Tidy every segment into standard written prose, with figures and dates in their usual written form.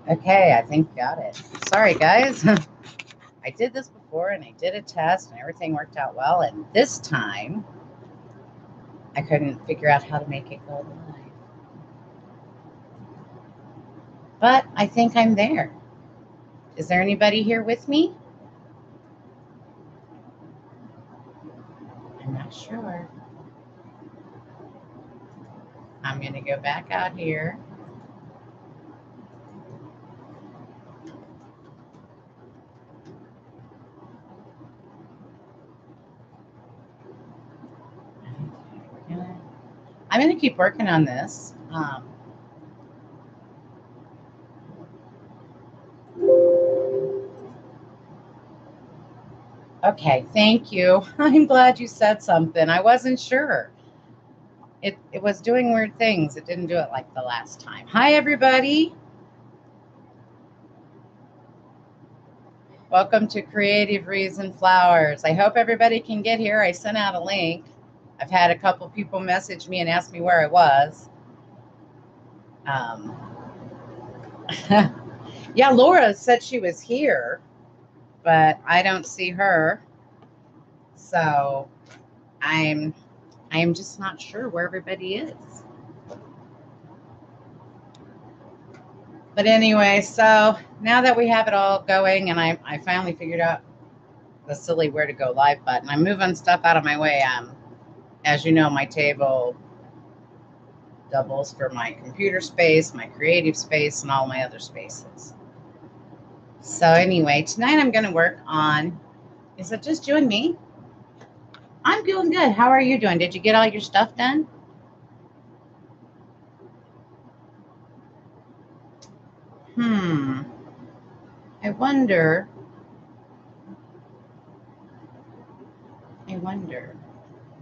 Okay, I think got it. Sorry, guys. I did this before and I did a test and everything worked out well. And this time, I couldn't figure out how to make it go live. But I think I'm there. Is there anybody here with me? I'm not sure. I'm going to go back out here. I'm going to keep working on this. Okay, thank you. I'm glad you said something. I wasn't sure. It was doing weird things. It didn't do it like the last time. Hi, everybody. Welcome to Creative Reason Flowers. I hope everybody can get here. I sent out a link. I've had a couple people message me and ask me where I was. Yeah, Laura said she was here, but I don't see her. So I am just not sure where everybody is. But anyway, so now that we have it all going and I finally figured out the silly where to go live button, I'm moving stuff out of my way. As you know, my table doubles for my computer space, my creative space, and all my other spaces. So anyway, tonight I'm going to work on, is it just you and me? I'm doing good. How are you doing? Did you get all your stuff done? I wonder.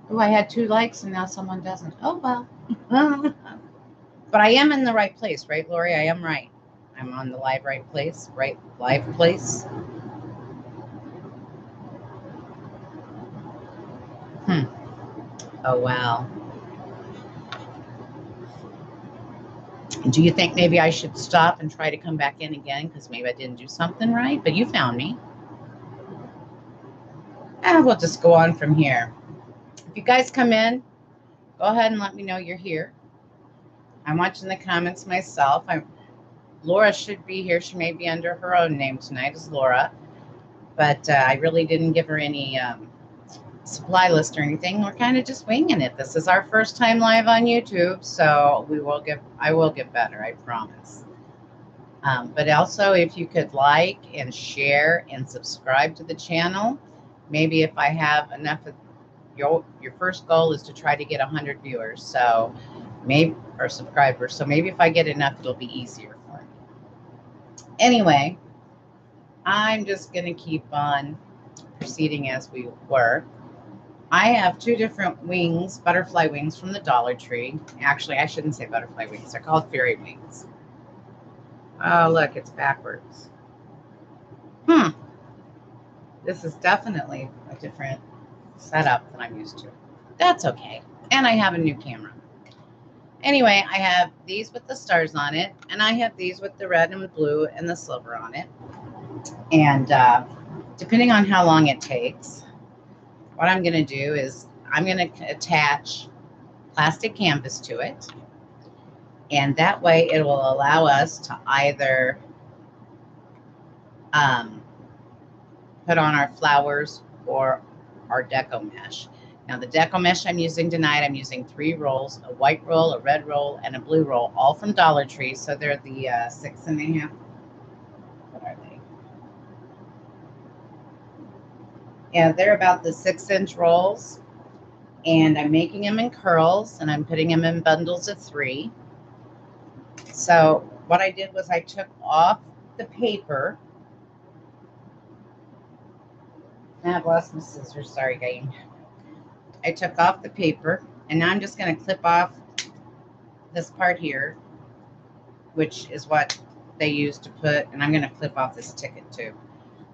Oh, I had 2 likes and now someone doesn't. Oh, well. But I am in the right place, right, Lori? I am right. I'm on the live place. Oh, wow. Do you think maybe I should stop and try to come back in again because maybe I didn't do something right? But you found me. And we'll just go on from here. If you guys come in, go ahead and let me know you're here. I'm watching the comments myself. Laura should be here. She may be under her own name tonight as Laura. But I really didn't give her any supply list or anything. We're kind of just winging it. This is our first time live on YouTube, so I will get better, I promise. But also, if you could like and share and subscribe to the channel, maybe if I have enough of your first goal is to try to get 100 viewers, so maybe, or subscribers. So maybe if I get enough, it'll be easier for me. Anyway, I'm just going to keep on proceeding as we work. I have 2 different wings, butterfly wings from the Dollar Tree. Actually, I shouldn't say butterfly wings. They're called fairy wings. Oh, look, it's backwards. This is definitely a different setup than I'm used to. That's okay. And I have a new camera. Anyway, I have these with the stars on it, and I have these with the red and the blue and the silver on it. And depending on how long it takes, what I'm going to do is I'm going to attach plastic canvas to it. And that way it will allow us to either put on our flowers or our Deco Mesh. Now the Deco Mesh I'm using tonight, I'm using 3 rolls, a white roll, a red roll, and a blue roll, all from Dollar Tree. So they're the 6.5. What are they? Yeah, they're about the 6-inch rolls. And I'm making them in curls, and I'm putting them in bundles of 3. So what I did was I took off the paper. I've lost my scissors. Sorry, gang. I took off the paper, and now I'm just going to clip off this part here, which is what they use to put, and I'm going to clip off this ticket too.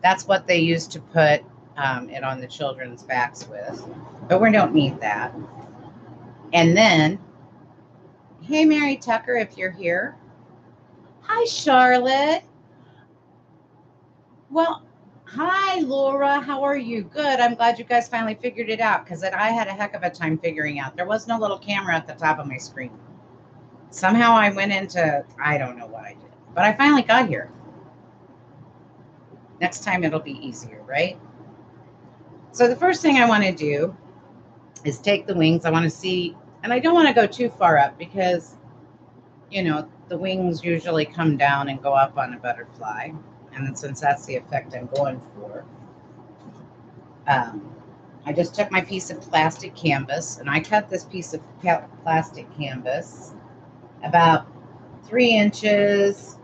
That's what they use to put it on the children's backs with, but we don't need that. And then, hey, Mary Tucker, if you're here. Hi, Charlotte. Well, hi, Laura. How are you? Good. I'm glad you guys finally figured it out because I had a heck of a time figuring out. There was no little camera at the top of my screen. Somehow I went into, I don't know what I did, but I finally got here. Next time it'll be easier, right? So the first thing I want to do is take the wings. I want to see, and I don't want to go too far up because, you know, the wings usually come down and go up on a butterfly. And since that's the effect I'm going for, I just took my piece of plastic canvas and I cut this piece of plastic canvas about 3 inches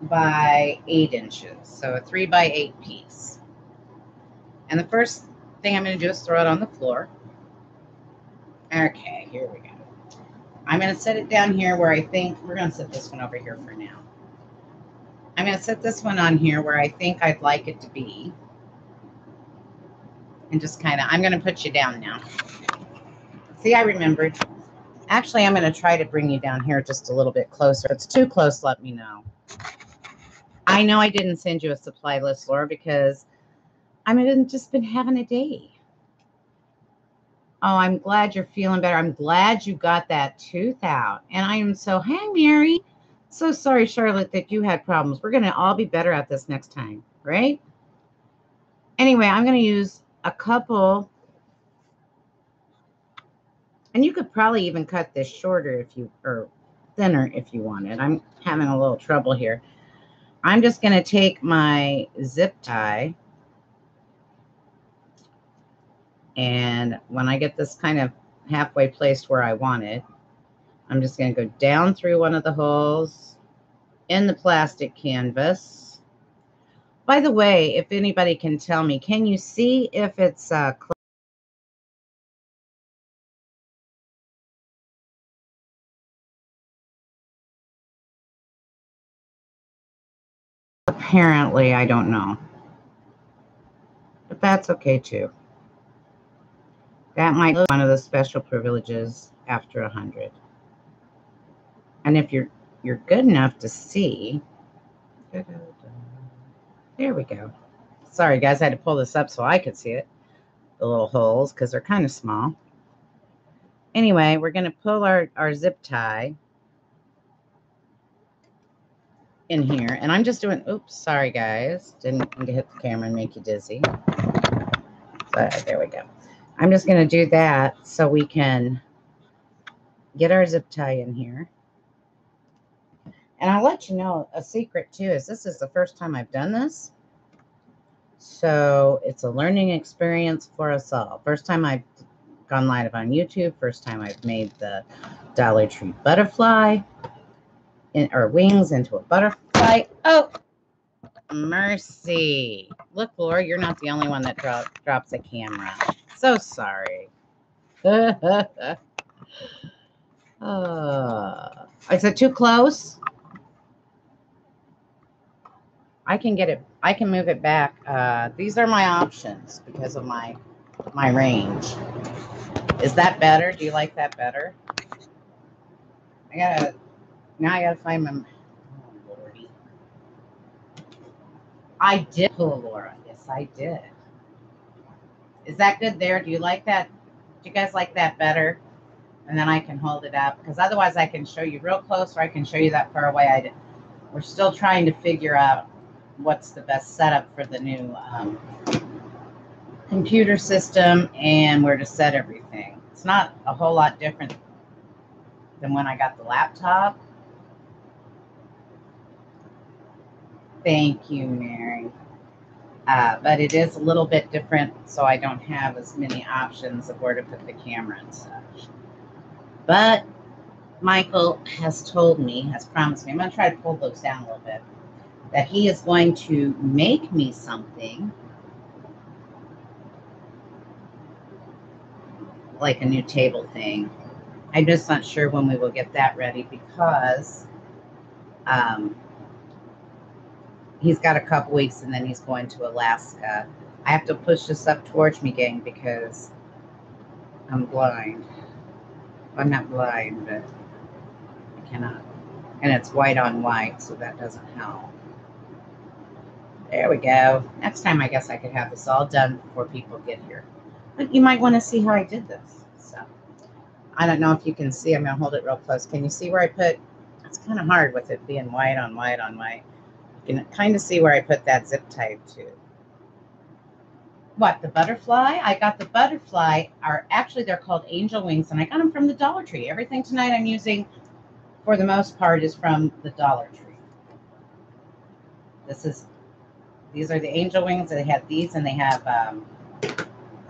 by 8 inches. So a 3 by 8 piece. And the first thing I'm going to do is throw it on the floor. Okay, here we go. I'm going to set it down here where I think, we're going to set this one over here for now. I'm going to set this one on here where I think I'd like it to be. And just kind of, I'm going to put you down now. See, I remembered. Actually, I'm going to try to bring you down here just a little bit closer. If it's too close, let me know. I know I didn't send you a supply list, Laura, because I've just been having a day. Oh, I'm glad you're feeling better. I'm glad you got that tooth out. And I am so, hi, Mary. So sorry, Charlotte, that you had problems. We're going to all be better at this next time, right? Anyway, I'm going to use a couple. And you could probably even cut this shorter if you, or thinner if you wanted. I'm having a little trouble here. I'm just going to take my zip tie. And when I get this kind of halfway placed where I want it, I'm just going to go down through one of the holes in the plastic canvas. By the way, if anybody can tell me, can you see if it's apparently, I don't know. But that's okay too. That might be one of the special privileges after 100. And if you're good enough to see, there we go. Sorry, guys, I had to pull this up so I could see it. The little holes, because they're kind of small. Anyway, we're going to pull our zip tie in here. And I'm just doing, oops, sorry, guys. Didn't mean to hit the camera and make you dizzy. So there we go. I'm just going to do that so we can get our zip tie in here. And I'll let you know a secret, too, is this is the first time I've done this. So it's a learning experience for us all. First time I've gone live on YouTube. First time I've made the Dollar Tree butterfly or wings into a butterfly. Oh, mercy. Look, Laura, you're not the only one that drops a camera. So sorry. Is it too close? I can get it. I can move it back. These are my options because of my range. Is that better? Do you like that better? Now I gotta find my. Oh, Lordy. I did pull Laura. Yes, I did. Is that good there? Do you like that? Do you guys like that better? And then I can hold it up because otherwise I can show you real close or I can show you that far away. We're still trying to figure out what's the best setup for the new computer system and where to set everything. It's not a whole lot different than when I got the laptop. Thank you, Mary. But it is a little bit different, so I don't have as many options of where to put the camera and such. But Michael has told me, has promised me, I'm going to try to pull those down a little bit, that he is going to make me something like a new table thing. I'm just not sure when we will get that ready because he's got a couple weeks and then he's going to Alaska. I have to push this up towards me, gang, because I'm blind. I'm not blind, but I cannot. And it's white on white, so that doesn't help. There we go. Next time, I guess I could have this all done before people get here. But you might want to see how I did this. So I don't know if you can see. I'm going to hold it real close. Can you see where I put? It's kind of hard with it being white on white on white. You can kind of see where I put that zip tie too. What, the butterfly? I got the butterfly, actually they're called angel wings, and I got them from the Dollar Tree. Everything tonight I'm using, for the most part, is from the Dollar Tree. These are the angel wings. They have these, and they have, I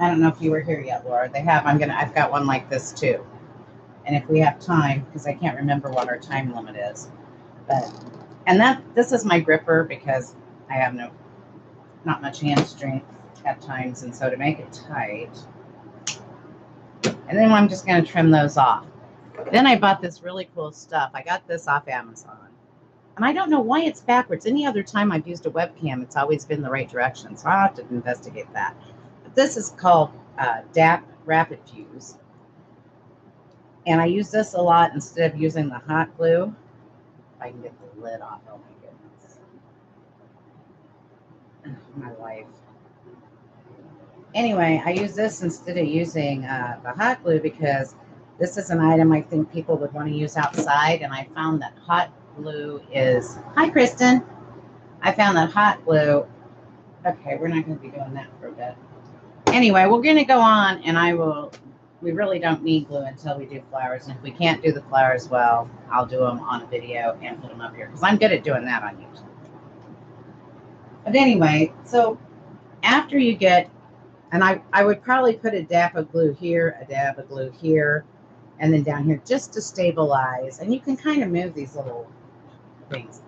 don't know if you were here yet, Laura. I've got one like this too. And if we have time, because I can't remember what our time limit is, this is my gripper because I have not much hand strength at times, and so to make it tight, and then I'm just going to trim those off. Then I bought this really cool stuff. I got this off Amazon, and I don't know why it's backwards. Any other time I've used a webcam, it's always been the right direction, so I'll have to investigate that. But this is called DAP Rapid Fuse, and I use this a lot instead of using the hot glue. If I can get the lid off, oh my goodness. My life. Anyway, I use this instead of using the hot glue because this is an item I think people would want to use outside, and I found that hot glue is... Hi, Kristen. I found that hot glue... Okay, we're not going to be doing that for a bit. Anyway, we're going to go on, and we really don't need glue until we do flowers, and if we can't do the flowers, well, I'll do them on a video and put them up here, because I'm good at doing that on YouTube. But anyway, so after you get... And I would probably put a dab of glue here, a dab of glue here, and then down here just to stabilize. And you can kind of move these little things.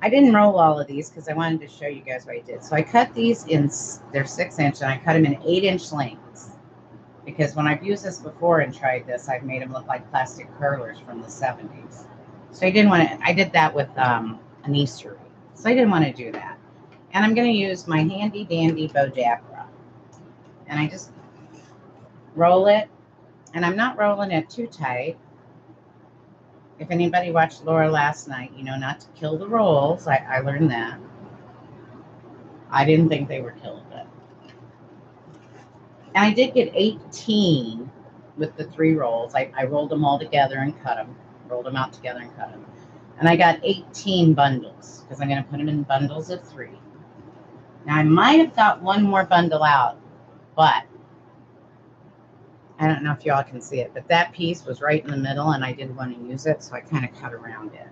I didn't roll all of these because I wanted to show you guys what I did. So I cut these in, they're 6-inch, and I cut them in 8-inch lengths. Because when I've used this before and tried this, I've made them look like plastic curlers from the 70s. So I didn't want to, I did that with an Easter egg. So I didn't want to do that. And I'm going to use my handy dandy bow dapper. And I just roll it, and I'm not rolling it too tight. If anybody watched Laura last night, you know not to kill the rolls. I learned that. I didn't think they were killed, but. And I did get 18 with the 3 rolls. I rolled them all together and cut them. Rolled them out together and cut them. And I got 18 bundles, because I'm going to put them in bundles of 3. Now, I might have got one more bundle out, but I don't know if y'all can see it, but that piece was right in the middle, and I didn't want to use it, so I kind of cut around it.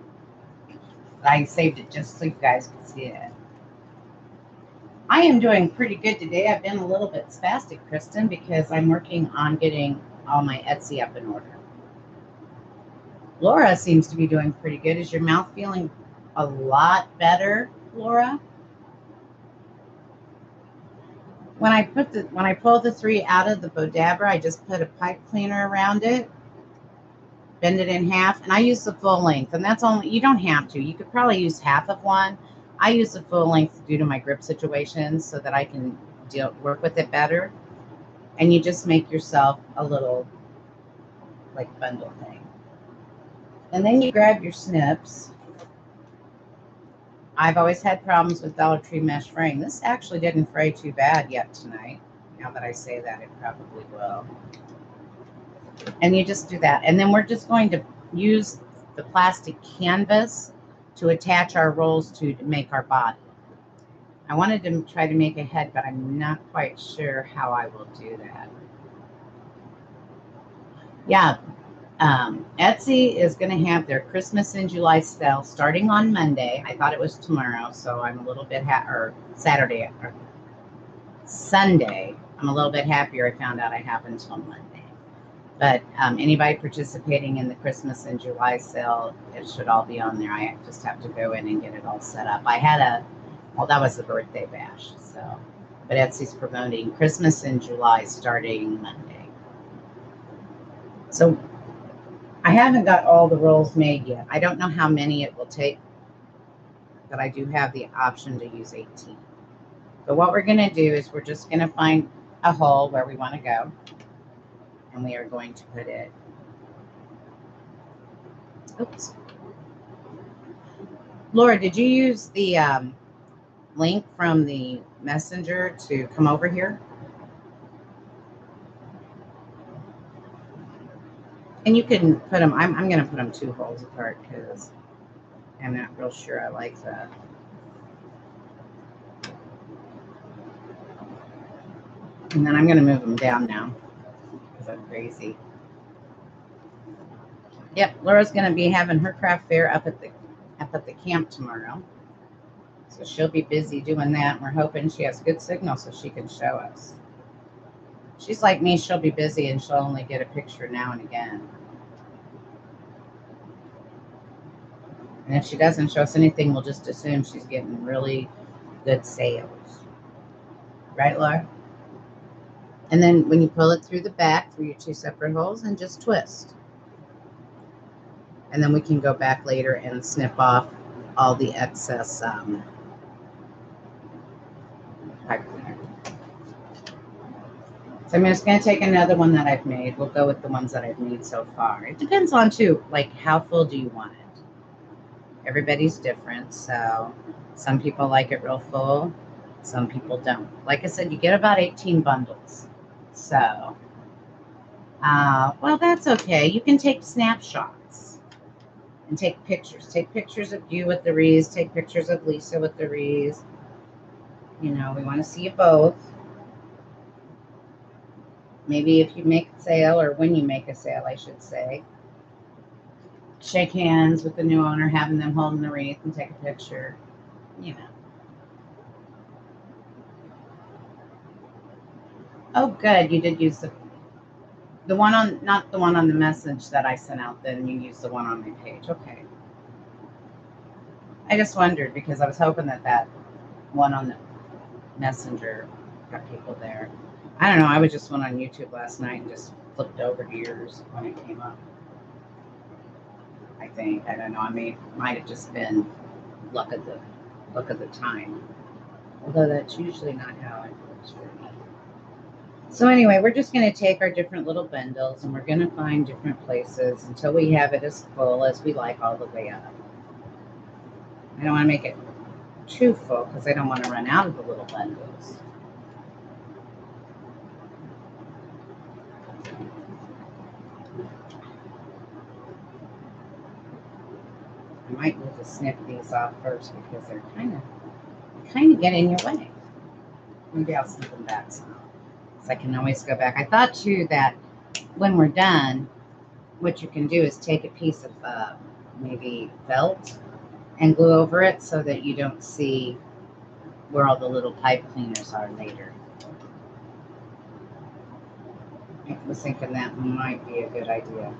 But I saved it just so you guys could see it. I am doing pretty good today. I've been a little bit spastic, Kristen, because I'm working on getting all my Etsy up in order. Laura seems to be doing pretty good. Is your mouth feeling a lot better, Laura? When I pull the 3 out of the bow dabber, I just put a pipe cleaner around it, bend it in half, and I use the full length. And that's only, you don't have to. You could probably use half of one. I use the full length due to my grip situations so that I can work with it better. And you just make yourself a little like bundle thing. And then you grab your snips. I've always had problems with Dollar Tree mesh fraying. This actually didn't fray too bad yet tonight. Now that I say that, it probably will. And you just do that. And then we're just going to use the plastic canvas to attach our rolls to make our body. I wanted to try to make a head, but I'm not quite sure how I will do that. Yeah. Etsy is going to have their Christmas in July sale starting on Monday. I thought it was tomorrow, so I'm a little bit or Saturday or Sunday. I'm a little bit happier. I found out I have until Monday. But anybody participating in the Christmas in July sale, it should all be on there. I just have to go in and get it all set up. I had well, that was the birthday bash. So, but Etsy's promoting Christmas in July starting Monday. So I haven't got all the rolls made yet. I don't know how many it will take, but I do have the option to use 18. But what we're going to do is we're just going to find a hole where we want to go, and we are going to put it, oops, Laura, did you use the link from the messenger to come over here? And you can put them, I'm going to put them 2 holes apart because I'm not real sure I like that. And then I'm going to move them down now because I'm crazy. Yep, Laura's going to be having her craft fair up at the camp tomorrow. So she'll be busy doing that. And we're hoping she has good signal so she can show us. She's like me, she'll be busy and she'll only get a picture now and again. And if she doesn't show us anything, we'll just assume she's getting really good sales. Right, Laura? And then when you pull it through the back, through your 2 separate holes, and just twist. And then we can go back later and snip off all the excess pipe cleaner. So I'm just going to take another one that I've made. We'll go with the ones that I've made so far. It depends on, too, like how full do you want it? Everybody's different, so some people like it real full, some people don't. Like I said, you get about 18 bundles. So, well, that's okay. You can take snapshots and take pictures. Take pictures of you with the wreaths. Take pictures of Lisa with the wreaths. You know, we want to see you both. Maybe if you make a sale, or when you make a sale, I should say, shake hands with the new owner, having them holding the wreath and take a picture, you know. Oh, good. You did use the one on, not the one on the message that I sent out, then you used the one on my page. Okay. I just wondered because I was hoping that that one on the messenger got people there. I don't know. I was just went on YouTube last night and just flipped over to yours when it came up. I think. I don't know. I mean, might have just been luck of the time. Although that's usually not how it works for me. So anyway, we're just going to take our different little bundles and we're going to find different places until we have it as full as we like all the way up. I don't want to make it too full because I don't want to run out of the little bundles. I might need to snip these off first because they're kind of get in your way. Maybe I'll snip them back some. So I can always go back. I thought too that when we're done, what you can do is take a piece of maybe felt and glue over it so that you don't see where all the little pipe cleaners are later. I was thinking that might be a good idea.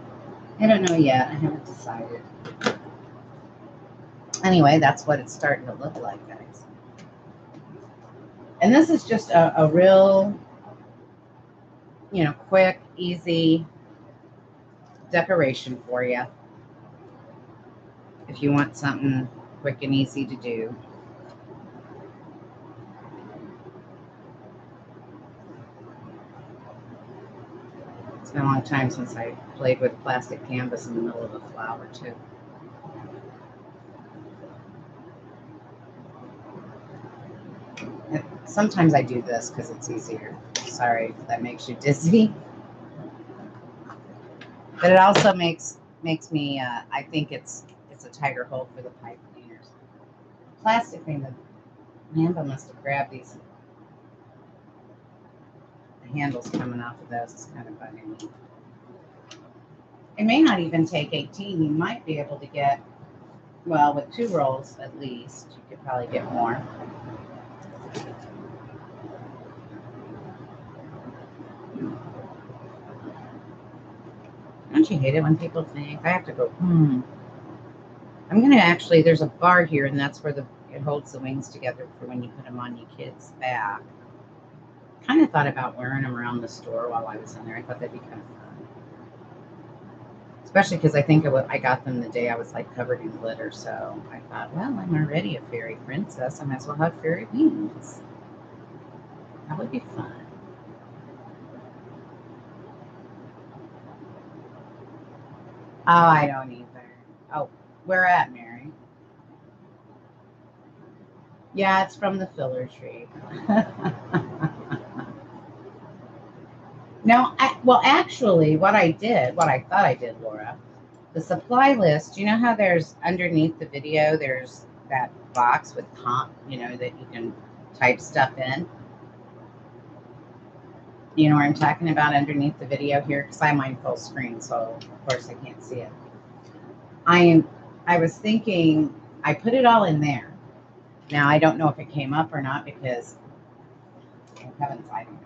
I don't know yet. I haven't decided. Anyway, that's what it's starting to look like, guys. And this is just a real, you know, quick, easy decoration for you. If you want something quick and easy to do. It's been a long time since I played with plastic canvas in the middle of a flower, too. And sometimes I do this because it's easier. Sorry if that makes you dizzy. But it also makes me, I think it's a tighter hole for the pipe cleaners. Plastic thing, the handle must have grabbed these. The handle's coming off of this. It's kind of bugging me. It may not even take 18. You might be able to get, well, with 2 rolls at least, you could probably get more. Don't you hate it when people think? I have to go, I'm going to actually, there's a bar here, and that's where it holds the wings together for when you put them on your kid's back. Kind of thought about wearing them around the store while I was in there. I thought that'd be kind of fun. Especially because I think I got them the day I was like covered in glitter. So I thought, well, I'm already a fairy princess. I might as well have fairy wings. That would be fun. Oh, I don't either. Oh, where at, Mary? Yeah, it's from the filler tree. No, well, actually, what I thought I did, Laura, the supply list, you know how there's underneath the video, there's that box with that you can type stuff in. You know what I'm talking about underneath the video here? Because I have mine full screen, so of course I can't see it. I was thinking I put it all in there. Now I don't know if it came up or not because, oh heavens, I don't know.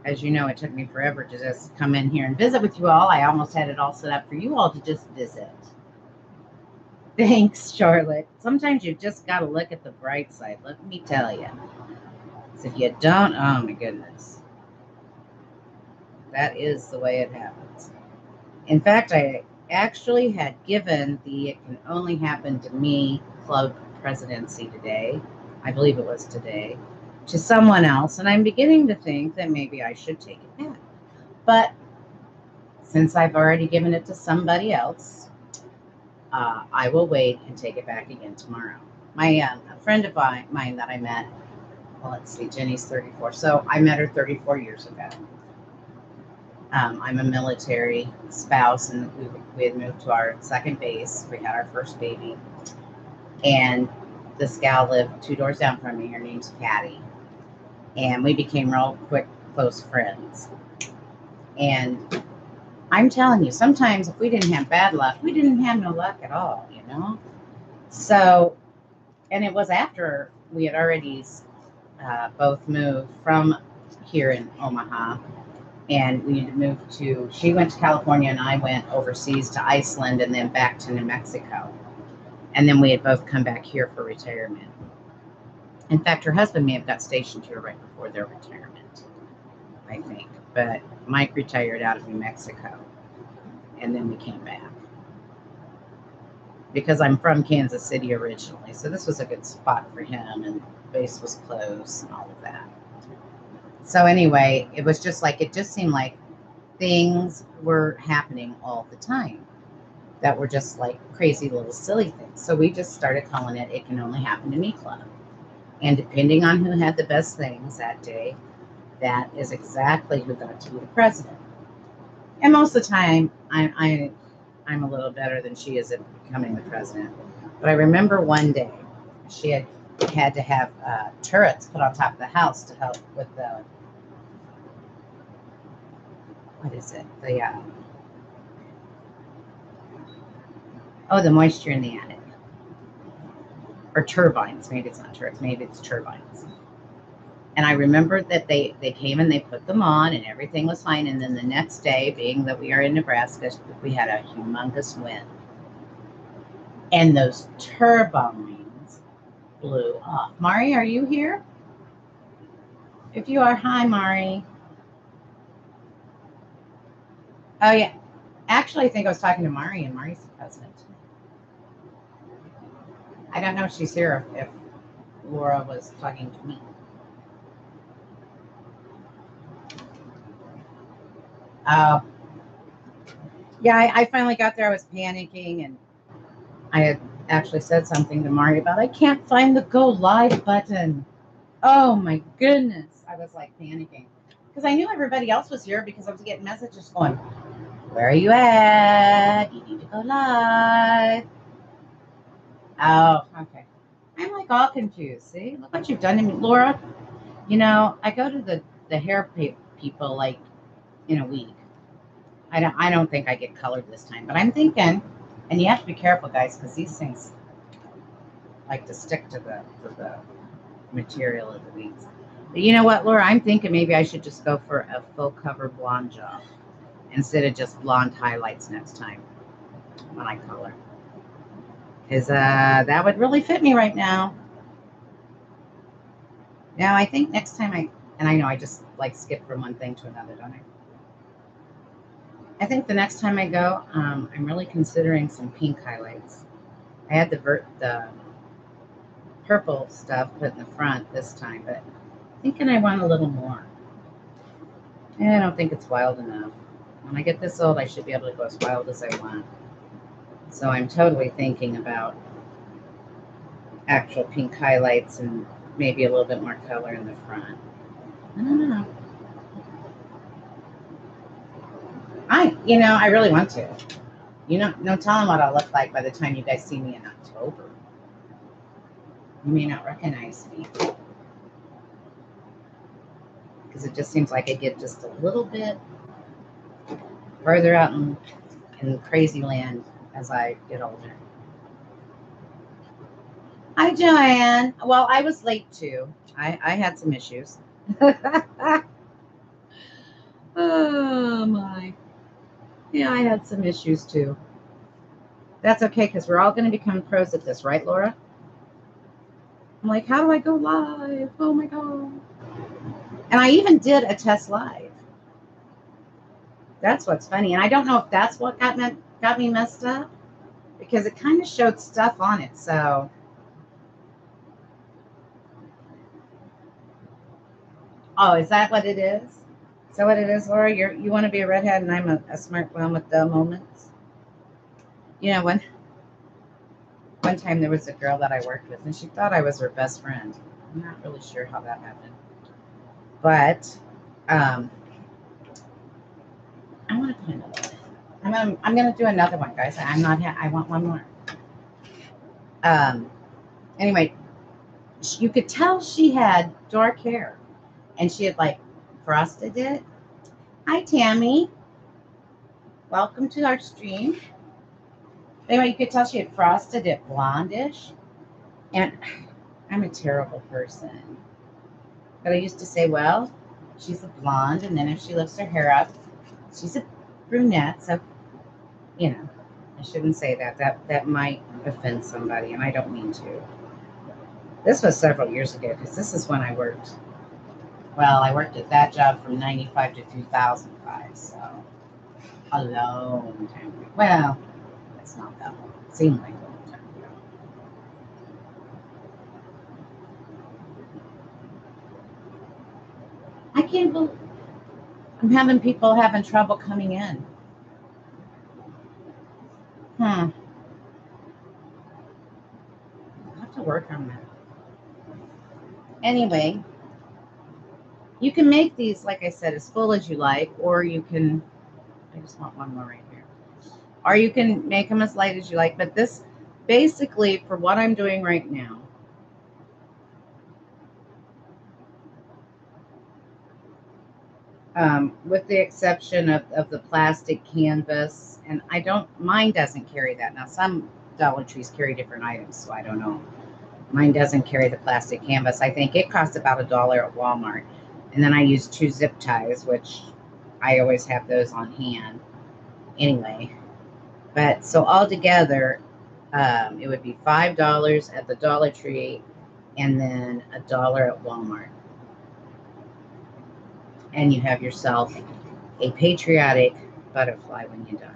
As you know, it took me forever to just come in here and visit with you all. I almost had it all set up for you all to just visit. Thanks, Charlotte. Sometimes you just got to look at the bright side. Let me tell you. So if you don't, oh my goodness. That is the way it happens. In fact, I actually had given the It Can Only Happen to Me club presidency today. I believe it was today. To someone else. And I'm beginning to think that maybe I should take it back. But since I've already given it to somebody else, I will wait and take it back again tomorrow. A friend of mine that I met, well, let's see, Jenny's 34. So I met her 34 years ago. I'm a military spouse, and we had moved to our second base. We had our first baby. And this gal lived 2 doors down from me. Her name's Patty. And we became real quick, close friends. And I'm telling you, sometimes if we didn't have bad luck, we didn't have no luck at all, you know? So, and it was after we had already both moved from here in Omaha, and we moved to, she went to California and I went overseas to Iceland and then back to New Mexico. And then we had both come back here for retirement. In fact, her husband may have got stationed here right before their retirement, I think. But Mike retired out of New Mexico, and then we came back. Because I'm from Kansas City originally, so this was a good spot for him, and base was close and all of that. So anyway, it was just like, it just seemed like things were happening all the time that were just like crazy little silly things. So we just started calling it It Can Only Happen to Me Club. And depending on who had the best things that day, that is exactly who got to be the president. And most of the time, I'm a little better than she is at becoming the president. But I remember one day she had to have turrets put on top of the house to help with the, what is it? The moisture in the attic. Or turbines. Maybe it's not turrets. Maybe it's turbines. And I remember that they came and they put them on and everything was fine. And then the next day, being that we are in Nebraska, we had a humongous wind. And those turbines blew off. Mari, are you here? If you are, hi, Mari. Oh, yeah. Actually, I think I was talking to Mari, and Mari's the president. I don't know if she's here, if Laura was talking to me. Yeah, I finally got there. I was panicking, and I had actually said something to Mari about, I can't find the go live button. Oh my goodness. I was like panicking because I knew everybody else was here because I was getting messages going, where are you at? You need to go live. Oh, okay. I'm like all confused. See, look what you've done to me, Laura. You know, I go to the hair people like in a week. I don't think I get colored this time, but I'm thinking, and you have to be careful, guys, because these things like to stick to the material of the weeds. But you know what, Laura? I'm thinking maybe I should just go for a full cover blonde job instead of just blonde highlights next time when I color. Because that would really fit me right now. Now, I think next time I know I just like skip from one thing to another, don't I? I think the next time I go, I'm really considering some pink highlights. I had the purple stuff put in the front this time, but thinking I want a little more. And I don't think it's wild enough. When I get this old, I should be able to go as wild as I want. So I'm totally thinking about actual pink highlights and maybe a little bit more color in the front. I don't know. I really want to. No telling what I'll look like by the time you guys see me in October. You may not recognize me. Because it just seems like I get just a little bit further out in crazy land as I get older. Hi, Joanne. Well, I was late too. I had some issues. Oh, my. Yeah, I had some issues too. That's okay because we're all going to become pros at this, right, Laura? I'm like, how do I go live? Oh, my God. And I even did a test live. That's what's funny. And I don't know if that's what got me messed up because it kind of showed stuff on it. So, oh, is that what it is? Is that what it is, Laura? You want to be a redhead and I'm a smart clown with the moments? One time there was a girl that I worked with and she thought I was her best friend. I'm not really sure how that happened. But I want to put another one. I'm gonna do another one, guys. I want one more. Anyway, you could tell she had dark hair, and she had like frosted it. Hi, Tammy. Welcome to our stream. Anyway, you could tell she had frosted it blondish, and I'm a terrible person. But I used to say, well, she's a blonde, and then if she lifts her hair up, she's a brunette. So, I shouldn't say that. That might offend somebody, and I don't mean to. This was several years ago because this is when I worked. Well, I worked at that job from 95 to 2005, so a long time ago. Well, it's not that long. It seemed like a long time ago. I can't believe I'm having people having trouble coming in. I'll have to work on that. Anyway, you can make these, like I said, as full as you like, or you can, I just want one more right here. Or you can make them as light as you like. But this, basically, for what I'm doing right now, with the exception of the plastic canvas, and mine doesn't carry that. Now, some Dollar Trees carry different items, so I don't know. Mine doesn't carry the plastic canvas. I think it costs about $1 at Walmart. And then I use 2 zip ties, which I always have those on hand. Anyway, but so altogether, it would be $5 at the Dollar Tree and then $1 at Walmart. And you have yourself a patriotic butterfly when you're done.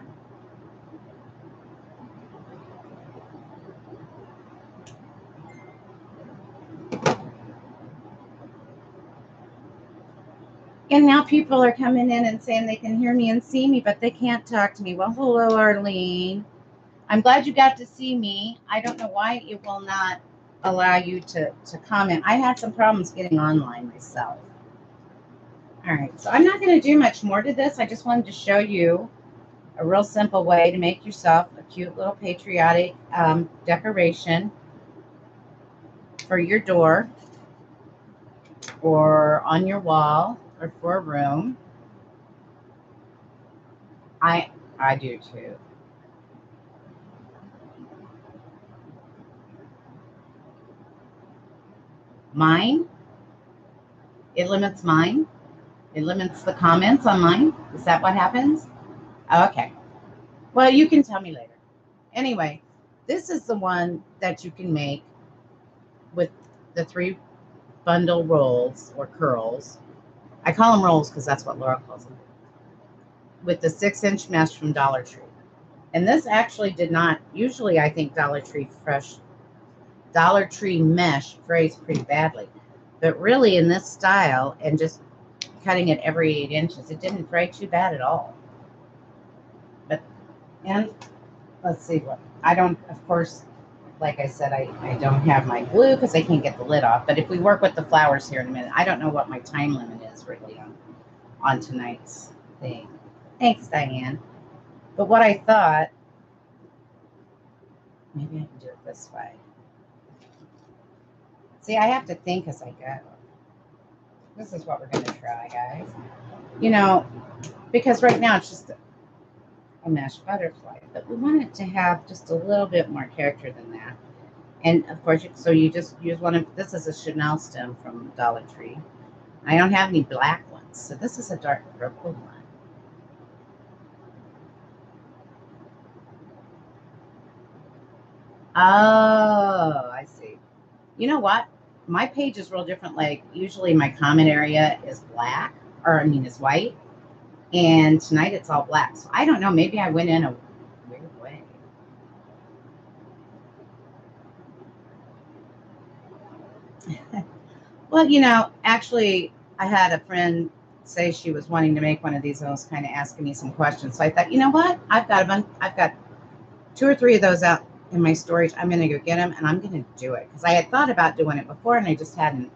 And now people are coming in and saying they can hear me and see me, but they can't talk to me. Well, hello, Arlene. I'm glad you got to see me. I don't know why it will not allow you to comment. I had some problems getting online myself. All right, so I'm not going to do much more to this. I just wanted to show you a real simple way to make yourself a cute little patriotic decoration for your door or on your wall or for a room. I do too. Mine, it limits mine. It limits the comments on mine. Is that what happens? Oh, okay. Well, you can tell me later. Anyway, this is the one that you can make with the 3 bundle rolls or curls. I call them rolls because that's what Laura calls them. With the 6-inch mesh from Dollar Tree. And this actually did not, usually I think Dollar Tree mesh frays pretty badly. But really in this style and just cutting it every 8 inches, it didn't fray too bad at all. And let's see what, I don't, of course, like I said, I don't have my glue because I can't get the lid off. But if we work with the flowers here in a minute, I don't know what my time limit is really on tonight's thing. Thanks, Diane. But what I thought, maybe I can do it this way. See, I have to think as I go. This is what we're going to try, guys. You know, because right now it's just a mesh butterfly, but we want it to have just a little bit more character than that. And of course, so you just use one of, this is a chenille stem from Dollar Tree. I don't have any black ones, so this is a dark purple one. Oh, I see. You know what? My page is real different. Like usually my comment area is black, or I mean is white, and tonight it's all black. So I don't know. Maybe I went in a weird way. Well, you know, actually, I had a friend say she was wanting to make one of these and was kind of asking me some questions. So I thought, you know what? I've got 2 or 3 of those out in my storage. I'm going to go get them and I'm going to do it because I had thought about doing it before and I just hadn't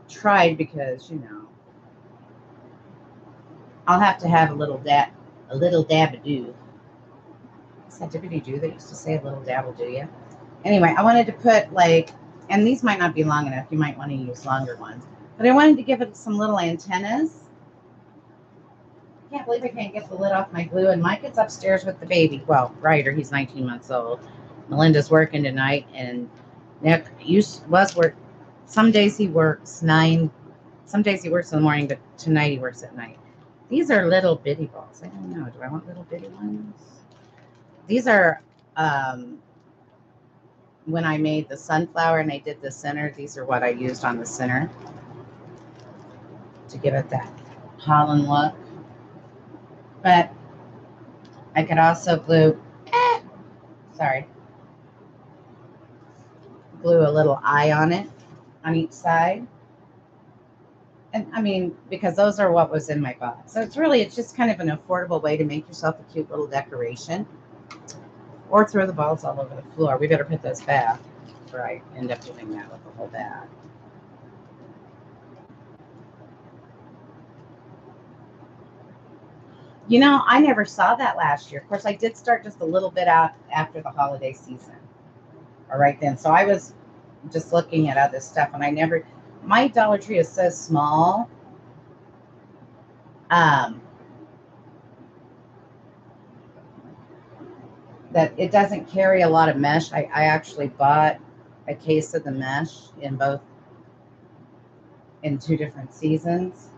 tried because, you know, I'll have to have a little dab-a-do. Is that dippity-doo that used to say a little dab will do you? Anyway, I wanted to put like, and these might not be long enough. You might want to use longer ones. But I wanted to give it some little antennas. I can't believe I can't get the lid off my glue. And Mike is upstairs with the baby. Well, Ryder, he's 19 months old. Melinda's working tonight. And Nick was work. Some days he works 9. Some days he works in the morning, but tonight he works at night. These are little bitty balls. I don't know. Do I want little bitty ones? These are... when I made the sunflower and I did the center, these are what I used on the center to give it that pollen look. But I could also glue, glue a little eye on it, on each side. And I mean, because those are what was in my box. So it's just kind of an affordable way to make yourself a cute little decoration. Or throw the balls all over the floor. We better put those back before I end up doing that with the whole bag. You know, I never saw that last year. Of course, I did start just a little bit out after the holiday season. Or right then. So I was just looking at other stuff and I never, my Dollar Tree is so small. That it doesn't carry a lot of mesh. I actually bought a case of the mesh in 2 different seasons.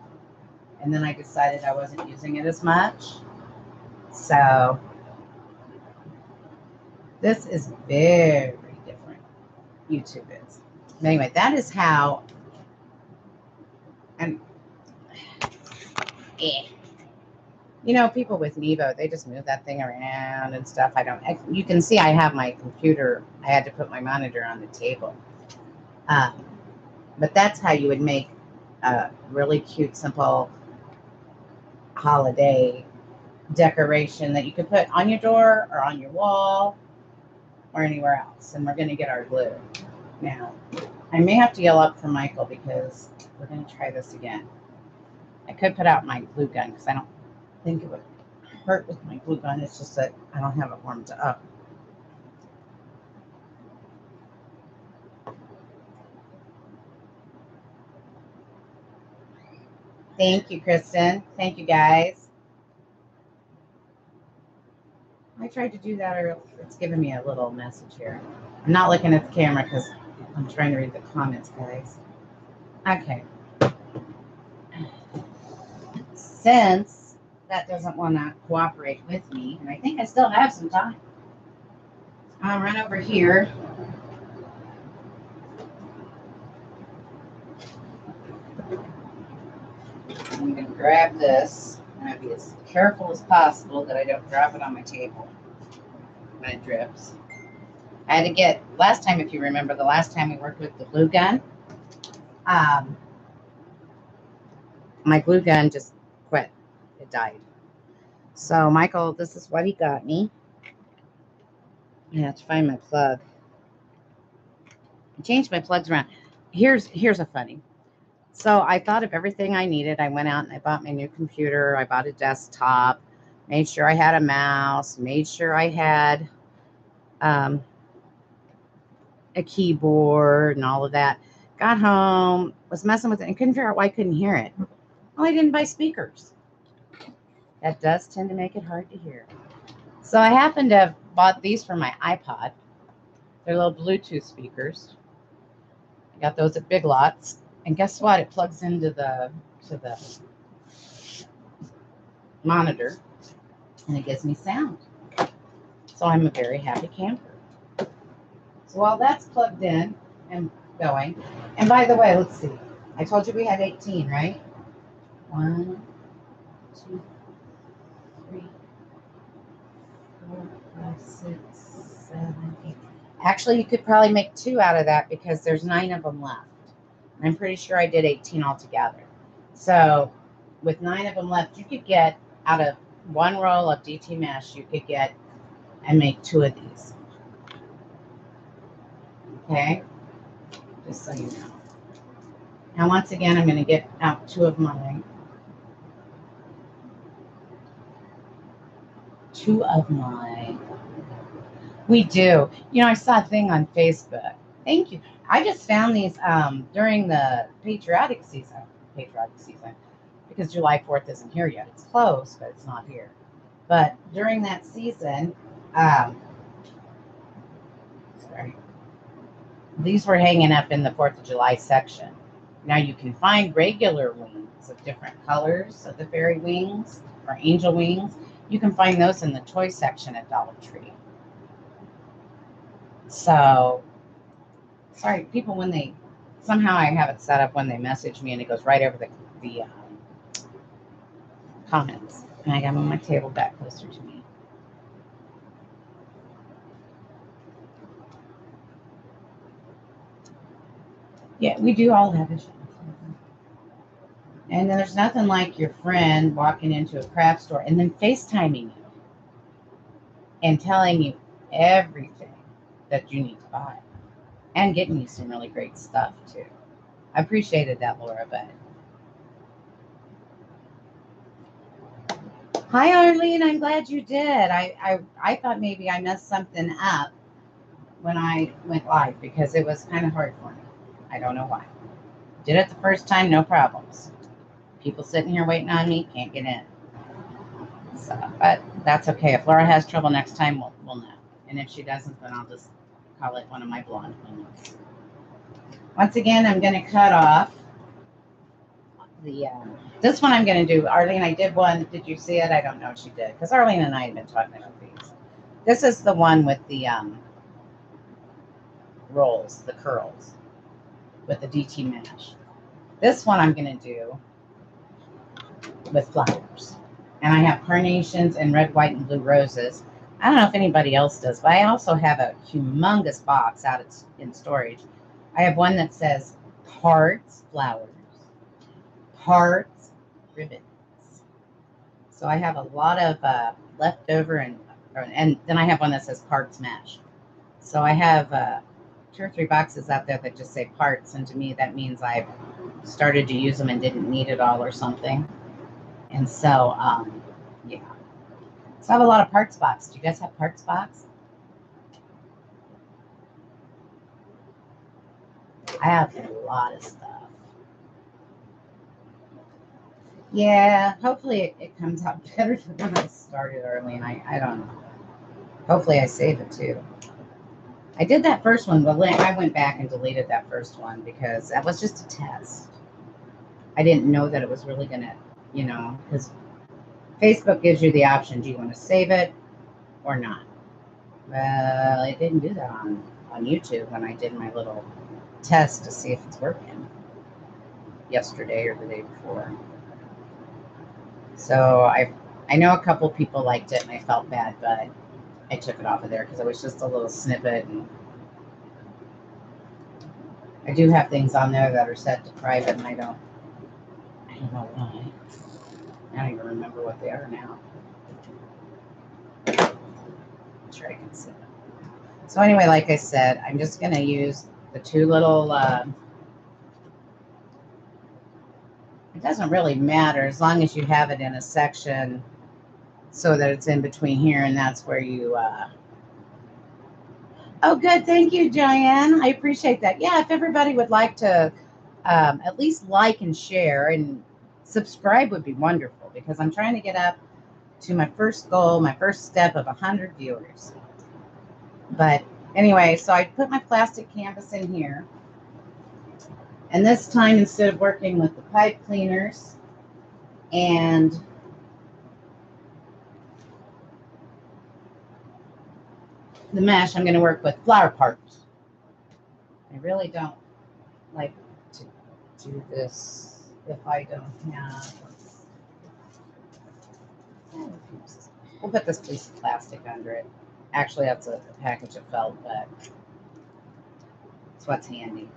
And then I decided I wasn't using it as much. So this is very different. YouTube is. Anyway, that is how, and you know, people with Nevo, they just move that thing around and stuff. You can see I have my computer. I had to put my monitor on the table. But that's how you would make a really cute, simple holiday decoration that you could put on your door or on your wall or anywhere else. And we're going to get our glue. Now, I may have to yell up for Michael because we're going to try this again. I could put out my glue gun because I don't think it would hurt with my glue gun. It's just that I don't have it warmed up. Thank you, Kristen. Thank you, guys. I tried to do that earlier. It's giving me a little message here. I'm not looking at the camera because I'm trying to read the comments, guys. Okay. Since that doesn't want to cooperate with me, and I think I still have some time, I'll run over here. I'm going to grab this. I'm going to be as careful as possible that I don't drop it on my table when it drips. I had to get, last time, if you remember, the last time we worked with the glue gun, my glue gun just quit. It died. So, Michael, this is what he got me. I have to find my plug. I changed my plugs around. Here's a funny. So I thought of everything I needed. I went out and I bought my new computer. I bought a desktop, made sure I had a mouse, made sure I had um, a keyboard and all of that. Got home, was messing with it, and couldn't figure out why I couldn't hear it. Well, I didn't buy speakers. That does tend to make it hard to hear. So I happened to have bought these for my iPod. They're little Bluetooth speakers. I got those at Big Lots. And guess what? It plugs into the monitor and it gives me sound. So I'm a very happy camper. So while that's plugged in and going, and by the way, let's see. I told you we had 18, right? 1, 2, 3, 4, 5, 6, 7, 8. Actually, you could probably make 2 out of that because there's 9 of them left. I'm pretty sure I did 18 altogether. So with 9 of them left, you could get out of 1 roll of DT mesh, you could get and make 2 of these. Okay, just so you know. Now, once again, I'm going to get out 2 of mine. 2 of mine. We do. You know, I saw a thing on Facebook. Thank you. I just found these during the patriotic season. Because July 4th isn't here yet. It's close, but it's not here. But during that season, sorry, these were hanging up in the 4th of July section. Now you can find regular wings of different colors of the fairy wings or angel wings. You can find those in the toy section at Dollar Tree. So, sorry, people, when they, somehow I have it set up when they message me and it goes right over the comments. And I got them on my table back closer to me. Yeah, we do all have issues. And then there's nothing like your friend walking into a craft store and then FaceTiming you and telling you everything that you need to buy and getting you some really great stuff too. I appreciated that, Laura, but hi, Arlene. I'm glad you did. I thought maybe I messed something up when I went live because it was kind of hard for me. I don't know why. Did it the first time, no problems. People sitting here waiting on me can't get in. So, but that's okay. If Laura has trouble next time, we'll know. And if she doesn't, then I'll just call it one of my blonde ones. Once again, I'm going to cut off the, this one I'm going to do. Arlene, I did one. Did you see it? I don't know if she did. Because Arlene and I had been talking about these. This is the one with the rolls, the curls, with the DT mesh. This one I'm going to do with flowers. And I have carnations and red, white, and blue roses. I don't know if anybody else does, but I also have a humongous box out in storage. I have one that says parts flowers, parts ribbons. So I have a lot of leftover, and then I have one that says parts mesh. So I have 2 or 3 boxes out there that just say parts, and to me that means I've started to use them and didn't need it all or something. And so, yeah. So I have a lot of parts box. Do you guys have parts box? I have a lot of stuff. Yeah, hopefully it comes out better than when I started early, and I don't know. Hopefully I save it too. I did that first one, but I went back and deleted that first one because that was just a test. I didn't know that it was really going to, you know, because Facebook gives you the option, do you want to save it or not? Well, it didn't do that on YouTube when I did my little test to see if it's working yesterday or the day before. So I know a couple people liked it and I felt bad, but I took it off of there because it was just a little snippet. And I do have things on there that are set to private, and I don't know why. I don't even remember what they are now. I'm sure I can see them. So anyway, like I said, I'm just going to use the two little, it doesn't really matter as long as you have it in a section so that it's in between here, and that's where you, oh, good. Thank you, Diane. I appreciate that. Yeah, if everybody would like to at least like and share and subscribe would be wonderful, because I'm trying to get up to my first goal, my first step of 100 viewers. But anyway, so I put my plastic canvas in here. And this time, instead of working with the pipe cleaners and the mesh, I'm going to work with flower parts. I really don't like to do this if I don't have. We'll put this piece of plastic under it. Actually, that's a package of felt, but it's what's handy.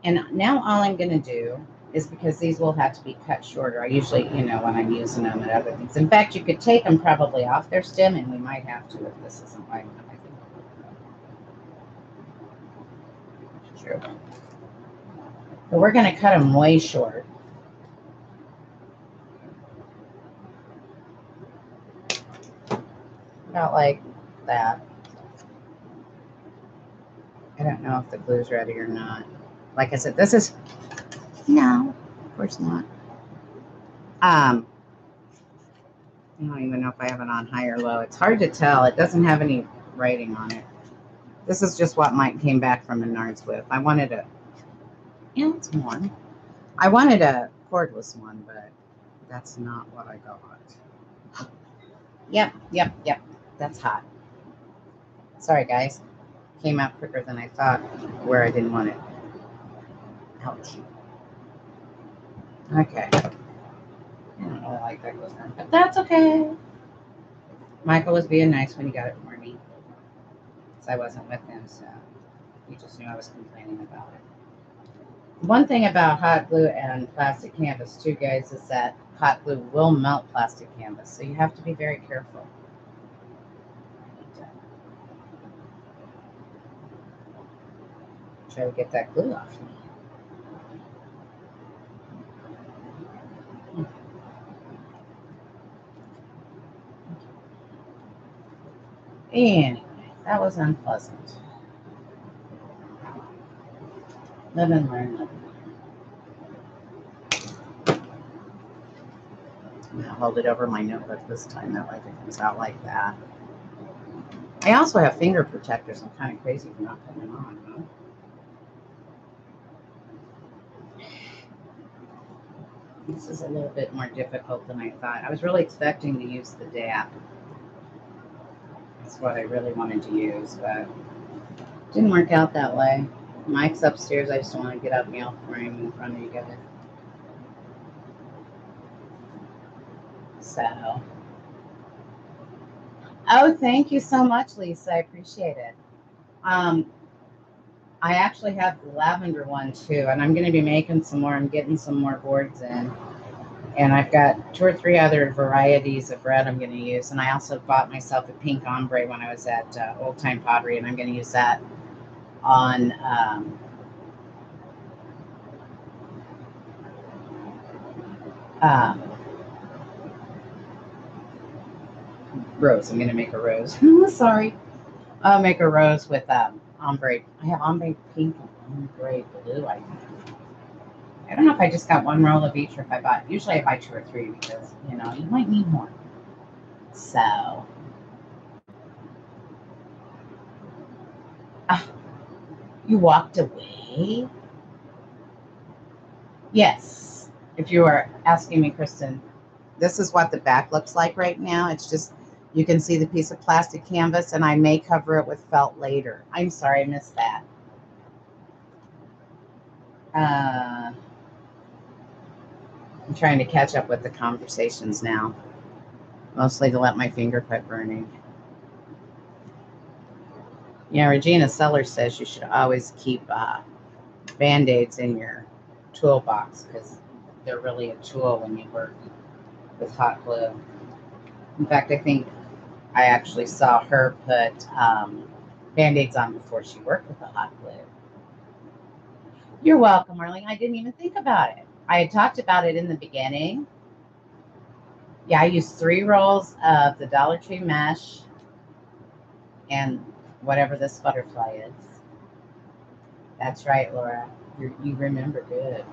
And now all I'm going to do is, because these will have to be cut shorter. I usually, when I'm using them and other things. In fact, you could take them probably off their stem, and we might have to if this isn't wide enough, I think. True. But we're going to cut them way short. About like that. I don't know if the glue's ready or not. Like I said, this is, no, of course not. I don't even know if I have it on high or low. It's hard to tell. It doesn't have any writing on it. This is just what Mike came back from Menards with. I wanted a, it's warm. I wanted a cordless one, but that's not what I got. Yep. That's hot. Sorry, guys. Came out quicker than I thought where I didn't want it. Ouch. Okay. I don't really like that goes on, but that's okay. Michael was being nice when he got it for me, because I wasn't with him, so he just knew I was complaining about it. One thing about hot glue and plastic canvas too, guys, is that hot glue will melt plastic canvas, so you have to be very careful. Try to get that glue off me. Anyway, that was unpleasant. Live and learn, I'm going to hold it over my notebook this time. That way it comes out like that. I also have finger protectors. I'm kind of crazy for not putting them on, huh? This is a little bit more difficult than I thought. I was really expecting to use the DAP. That's what I really wanted to use, but it didn't work out that way. Mike's upstairs. I just don't want to get up and yell for him in front of you guys. So, oh, thank you so much, Lisa. I appreciate it. I actually have the lavender one too, and I'm going to be making some more. I'm getting some more boards in, and I've got 2 or 3 other varieties of red I'm going to use. And I also bought myself a pink ombre when I was at Old Time Pottery, and I'm going to use that on rose. I'm going to make a rose. Sorry. I'll make a rose with ombre. I have ombre pink and ombre blue, I think. I don't know if I just got 1 roll of each or if I bought, usually I buy 2 or 3 because, you might need more. So, you walked away? Yes. If you are asking me, Kristen, this is what the back looks like right now. It's just, you can see the piece of plastic canvas, and I may cover it with felt later. I'm sorry, I missed that. I'm trying to catch up with the conversations now, mostly to let my finger quit burning. Yeah, Regina Sellers says you should always keep Band-Aids in your toolbox because they're really a tool when you work with hot glue. In fact, I think I actually saw her put Band-Aids on before she worked with the hot glue. You're welcome, Marlene. I didn't even think about it. I had talked about it in the beginning. Yeah, I used 3 rolls of the Dollar Tree mesh and whatever this butterfly is. That's right, Laura. You remember good.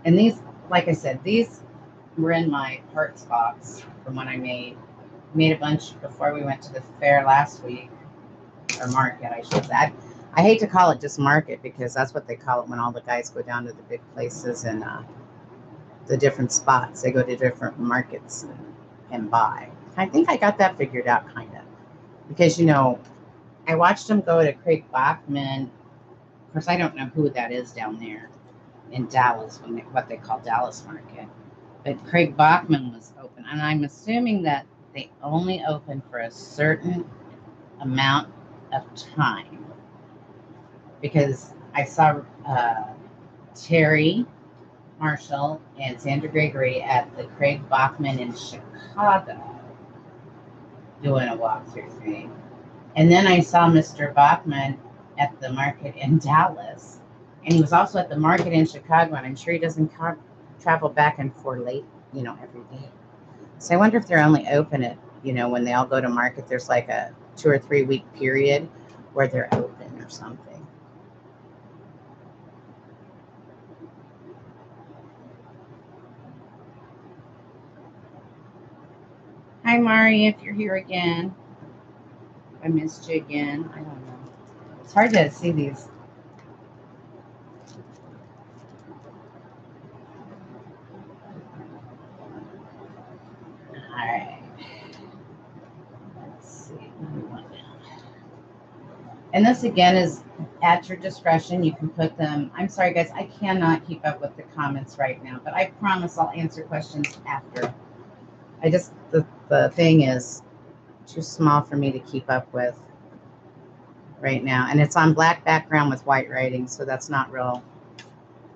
And these, like I said, these were in my parts box from when I made a bunch before we went to the fair last week, or market, I should say. I hate to call it just market because that's what they call it when all the guys go down to the big places and the different spots. They go to different markets and buy. I think I got that figured out kind of because, you know, I watched them go to Craig Bachman. Of course, I don't know who that is down there in Dallas, what they call Dallas Market. But Craig Bachman was open, and I'm assuming that they only open for a certain amount of time because I saw Terry Marshall and Sandra Gregory at the Craig Bachman in Chicago doing a walkthrough thing. And then I saw Mr. Bachman at the market in Dallas. And he was also at the market in Chicago, and I'm sure he doesn't travel back and forth late, you know, every day. So I wonder if they're only open at, you know, when they all go to market, there's like a 2 or 3 week period where they're open or something. Hi, Mari, if you're here again. I missed you again. I don't know. It's hard to see these. All right. Let's see. And this again is at your discretion. You can put them. I'm sorry, guys. I cannot keep up with the comments right now, but I promise I'll answer questions after. I just, the thing is too small for me to keep up with right now. And it's on black background with white writing, so that's not real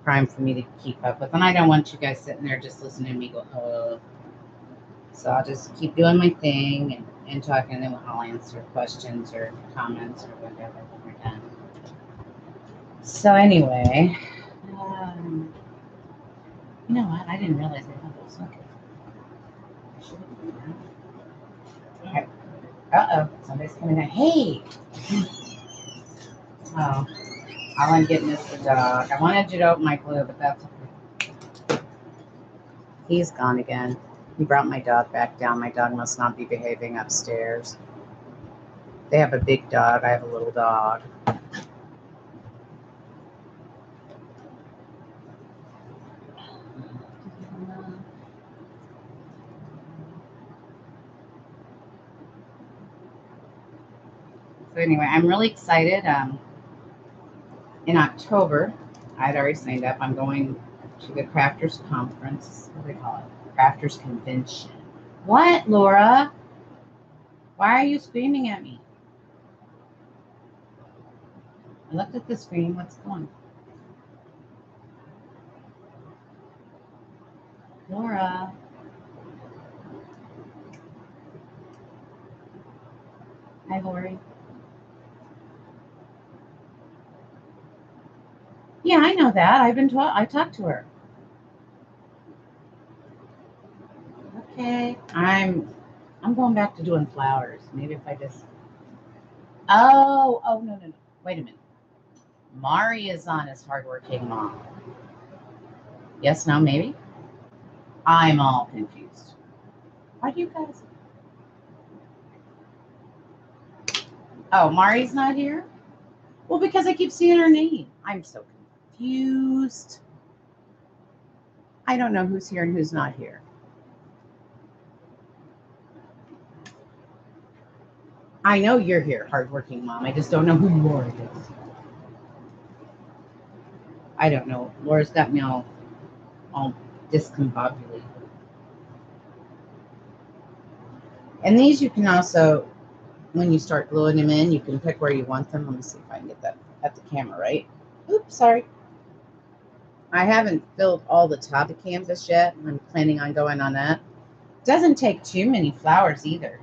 prime for me to keep up with. And I don't want you guys sitting there just listening to me go, oh. So I'll just keep doing my thing and talking, and then I'll answer questions or comments or whatever when we're done. So anyway, you know what? I didn't realize I had those. Okay. Okay. Uh-oh, somebody's coming in. Hey! Oh, all I'm getting is the dog. I wanted you to open my glue, but that's okay. He's gone again. He brought my dog back down. My dog must not be behaving upstairs. They have a big dog. I have a little dog. So anyway, I'm really excited. In October, I'd already signed up. I'm going to the Crafters Conference. What do they call it? Crafters Convention. What, Laura? Why are you screaming at me? I looked at the screen. What's going on? Laura. Hi, Lori. Yeah, I know that. I talked to her. Okay. I'm going back to doing flowers. Maybe if I just. Oh, no. Wait a minute. Mari is on as hardworking mom. Yes, no, maybe. I'm all confused. Why do you guys? Oh, Mari's not here? Well, because I keep seeing her name. I'm so confused. I don't know who's here and who's not here. I know you're here, hardworking mom. I just don't know who Laura is. I don't know. Laura's got me all discombobulated. And these you can also, when you start gluing them in, you can pick where you want them. Let me see if I can get that at the camera, right? Oops, sorry. I haven't filled all the top of canvas yet. I'm planning on going on that. Doesn't take too many flowers either.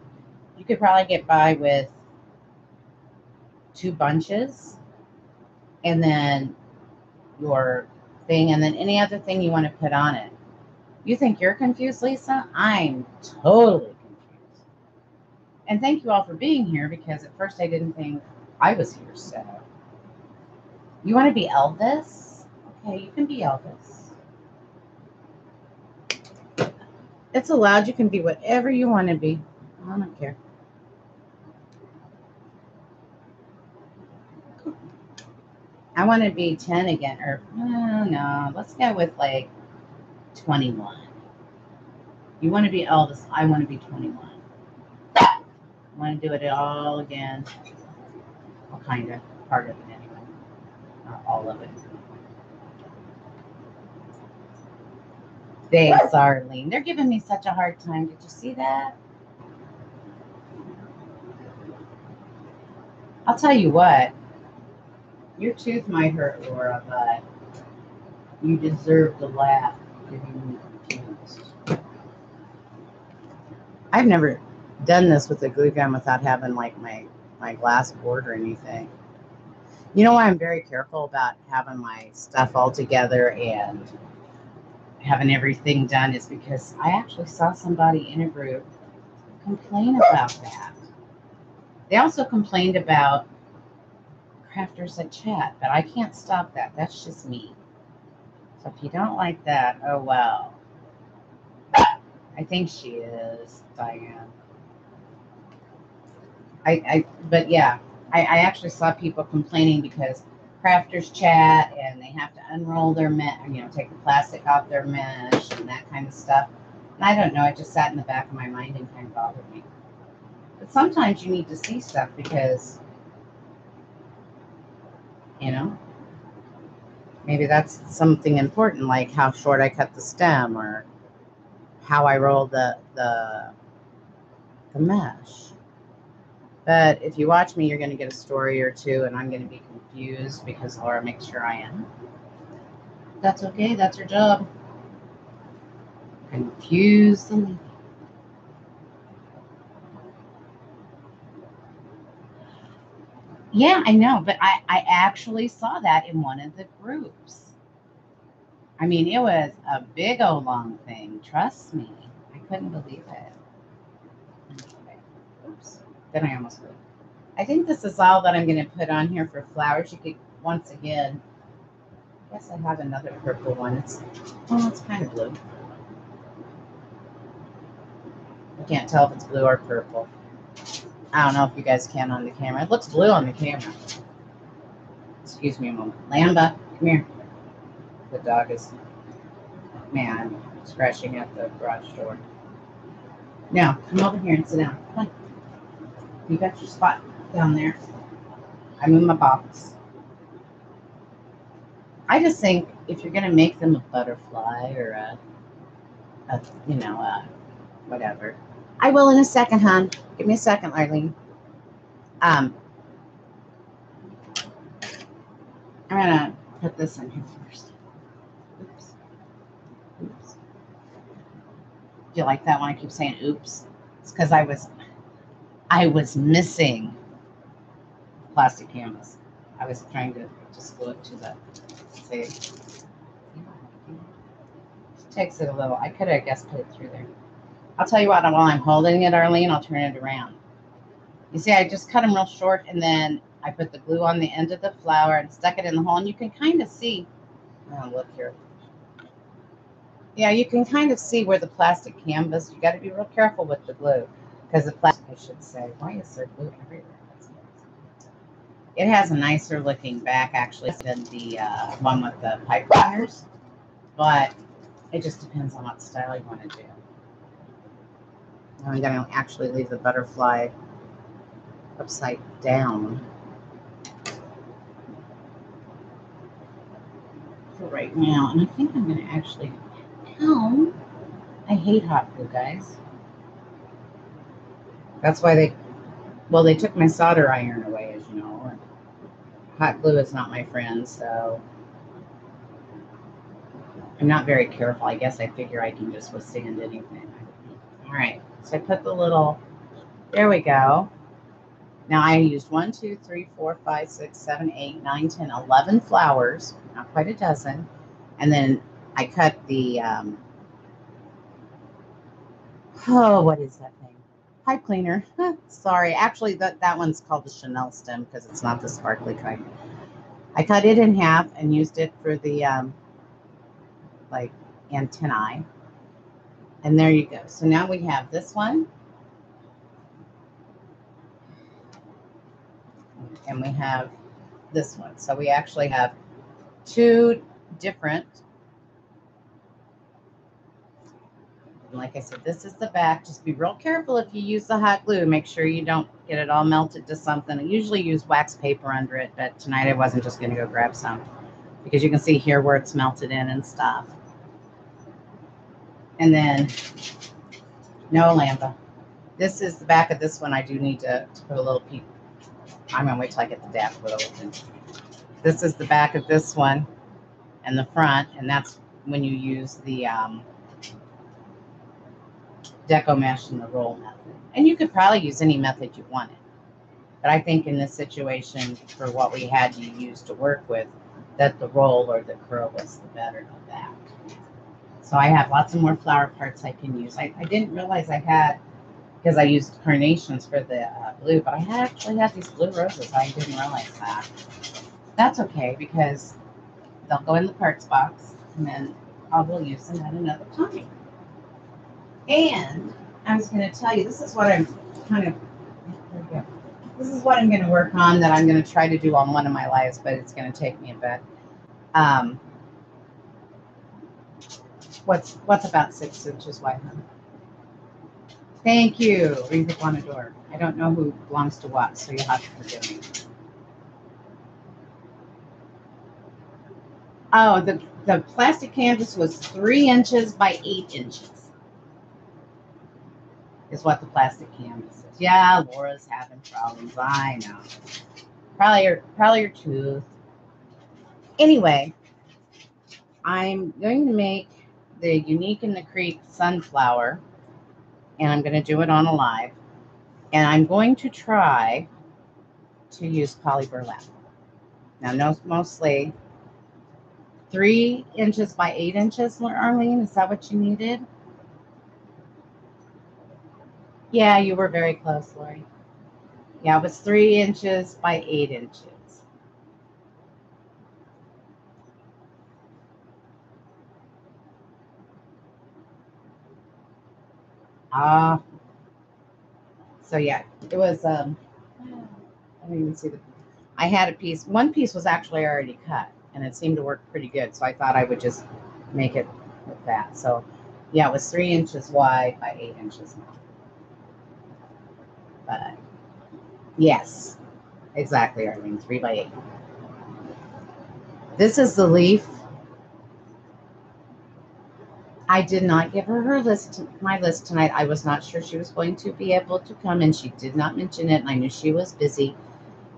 You could probably get by with 2 bunches and then your thing and then any other thing you want to put on it. You think you're confused, Lisa? I'm totally confused. And thank you all for being here because at first I didn't think I was here. So you want to be Elvis? Okay, you can be Elvis. It's allowed. You can be whatever you want to be. I don't care. I want to be 10 again. Or, no. Let's go with like 21. You want to be Elvis. I want to be 21. I want to do it all again. Well, kind of. Part of it anyway. Not all of it. Thanks, Arlene. They're giving me such a hard time. Did you see that? I'll tell you what. Your tooth might hurt, Laura, but you deserve the laugh. Getting confused. I've never done this with a glue gun without having like my glass board or anything. You know why I'm very careful about having my stuff all together and having everything done is because I actually saw somebody in a group complain about that. They also complained about crafters that chat, but I can't stop that. That's just me. So if you don't like that, oh well. I think she is, Diane. But yeah, I actually saw people complaining because crafters chat and they have to unroll their mesh, take the plastic off their mesh and that kind of stuff. And I don't know, it just sat in the back of my mind and kind of bothered me. But sometimes you need to see stuff because, maybe that's something important, like how short I cut the stem or how I roll the mesh. But if you watch me, you're going to get a story or two, and I'm going to be confused because Laura makes sure I am. That's okay. That's her job. Confuse the lady. Yeah, I know, but I actually saw that in one of the groups. I mean, it was a big old long thing. Trust me. I couldn't believe it. Okay. Oops. Then I almost moved. I think this is all that I'm going to put on here for flowers. You could, once again, I guess I have another purple one. It's kind of blue. I can't tell if it's blue or purple. I don't know if you guys can on the camera. It looks blue on the camera. Excuse me a moment. Lamba, come here. The dog is, man, scratching at the garage door. Now, come over here and sit down. Come on. You got your spot down there. I'm in my box. I just think if you're going to make them a butterfly or a whatever. I will in a second, hon. Give me a second, Arlene. I'm gonna put this in here first. Oops. Oops. Do you like that when I keep saying oops? It's because I was missing plastic canvas. I was trying to just glue it to the say. It takes it a little. I could have, I guess, put it through there. I'll tell you what, while I'm holding it, Arlene, I'll turn it around. You see, I just cut them real short, and then I put the glue on the end of the flower and stuck it in the hole, and you can kind of see. Oh, look here. Yeah, you can kind of see where the plastic canvas. You got to be real careful with the glue because the plastic. I should say, why is there glue everywhere? It has a nicer looking back actually than the one with the pipe runners, but it just depends on what style you want to do. Now I'm going to actually leave the butterfly upside down for right now. And I think I'm going to actually, I hate hot glue, guys. That's why they took my solder iron away, as you know. And hot glue is not my friend, so I'm not very careful. I guess I figure I can just withstand anything. All right, so I put the little, there we go. Now I used 1, 2, 3, 4, 5, 6, 7, 8, 9, 10, 11 flowers, not quite a dozen. And then I cut the, oh, what is that thing? Pipe cleaner. Sorry, actually that one's called the chenille stem because it's not the sparkly kind. I cut it in half and used it for the like antennae. And there you go. So now we have this one. And we have this one. So we actually have two different. And like I said, this is the back. Just be real careful if you use the hot glue. Make sure you don't get it all melted to something. I usually use wax paper under it, but tonight I wasn't just going to go grab some because you can see here where it's melted in and stuff. And then, no, Lamba. This is the back of this one. I do need to put a little peep. I'm going to wait till I get the daffodil open. This is the back of this one and the front, and that's when you use the Deco Mesh and the roll method. And you could probably use any method you wanted. But I think in this situation, for what we had to use to work with, that the roll or the curl was the better of that. So I have lots of more flower parts I can use. I didn't realize I had, because I used carnations for the blue, but I actually had these blue roses. I didn't realize that. That's okay because they'll go in the parts box and then I will use them at another time. And I was going to tell you, this is what I'm kind of, this is what I'm going to work on that I'm going to try to do on one of my lives, but it's going to take me a bit. What's about 6 inches wide, huh? Thank you, Ring Bonador. I don't know who belongs to what, so you'll have to forgive me. Oh, the plastic canvas was 3 inches by 8 inches. Is what the plastic canvas is. Yeah, Laura's having problems. I know. Probably your tooth. Anyway, I'm going to make the Unique in the Creek sunflower, and I'm going to do it on a live. And I'm going to try to use poly burlap. Now, no, mostly 3 inches by 8 inches, Arlene. Is that what you needed? Yeah, you were very close, Lori. Yeah, it was 3 inches by 8 inches. So yeah, it was, I don't even see I had a piece, one piece was actually already cut and it seemed to work pretty good. So I thought I would just make it with that. So yeah, it was 3 inches wide by 8 inches long. But yes, exactly, Arlene, 3 by 8. This is the leaf. I did not give her list, my list tonight. I was not sure she was going to be able to come, and she did not mention it, and I knew she was busy.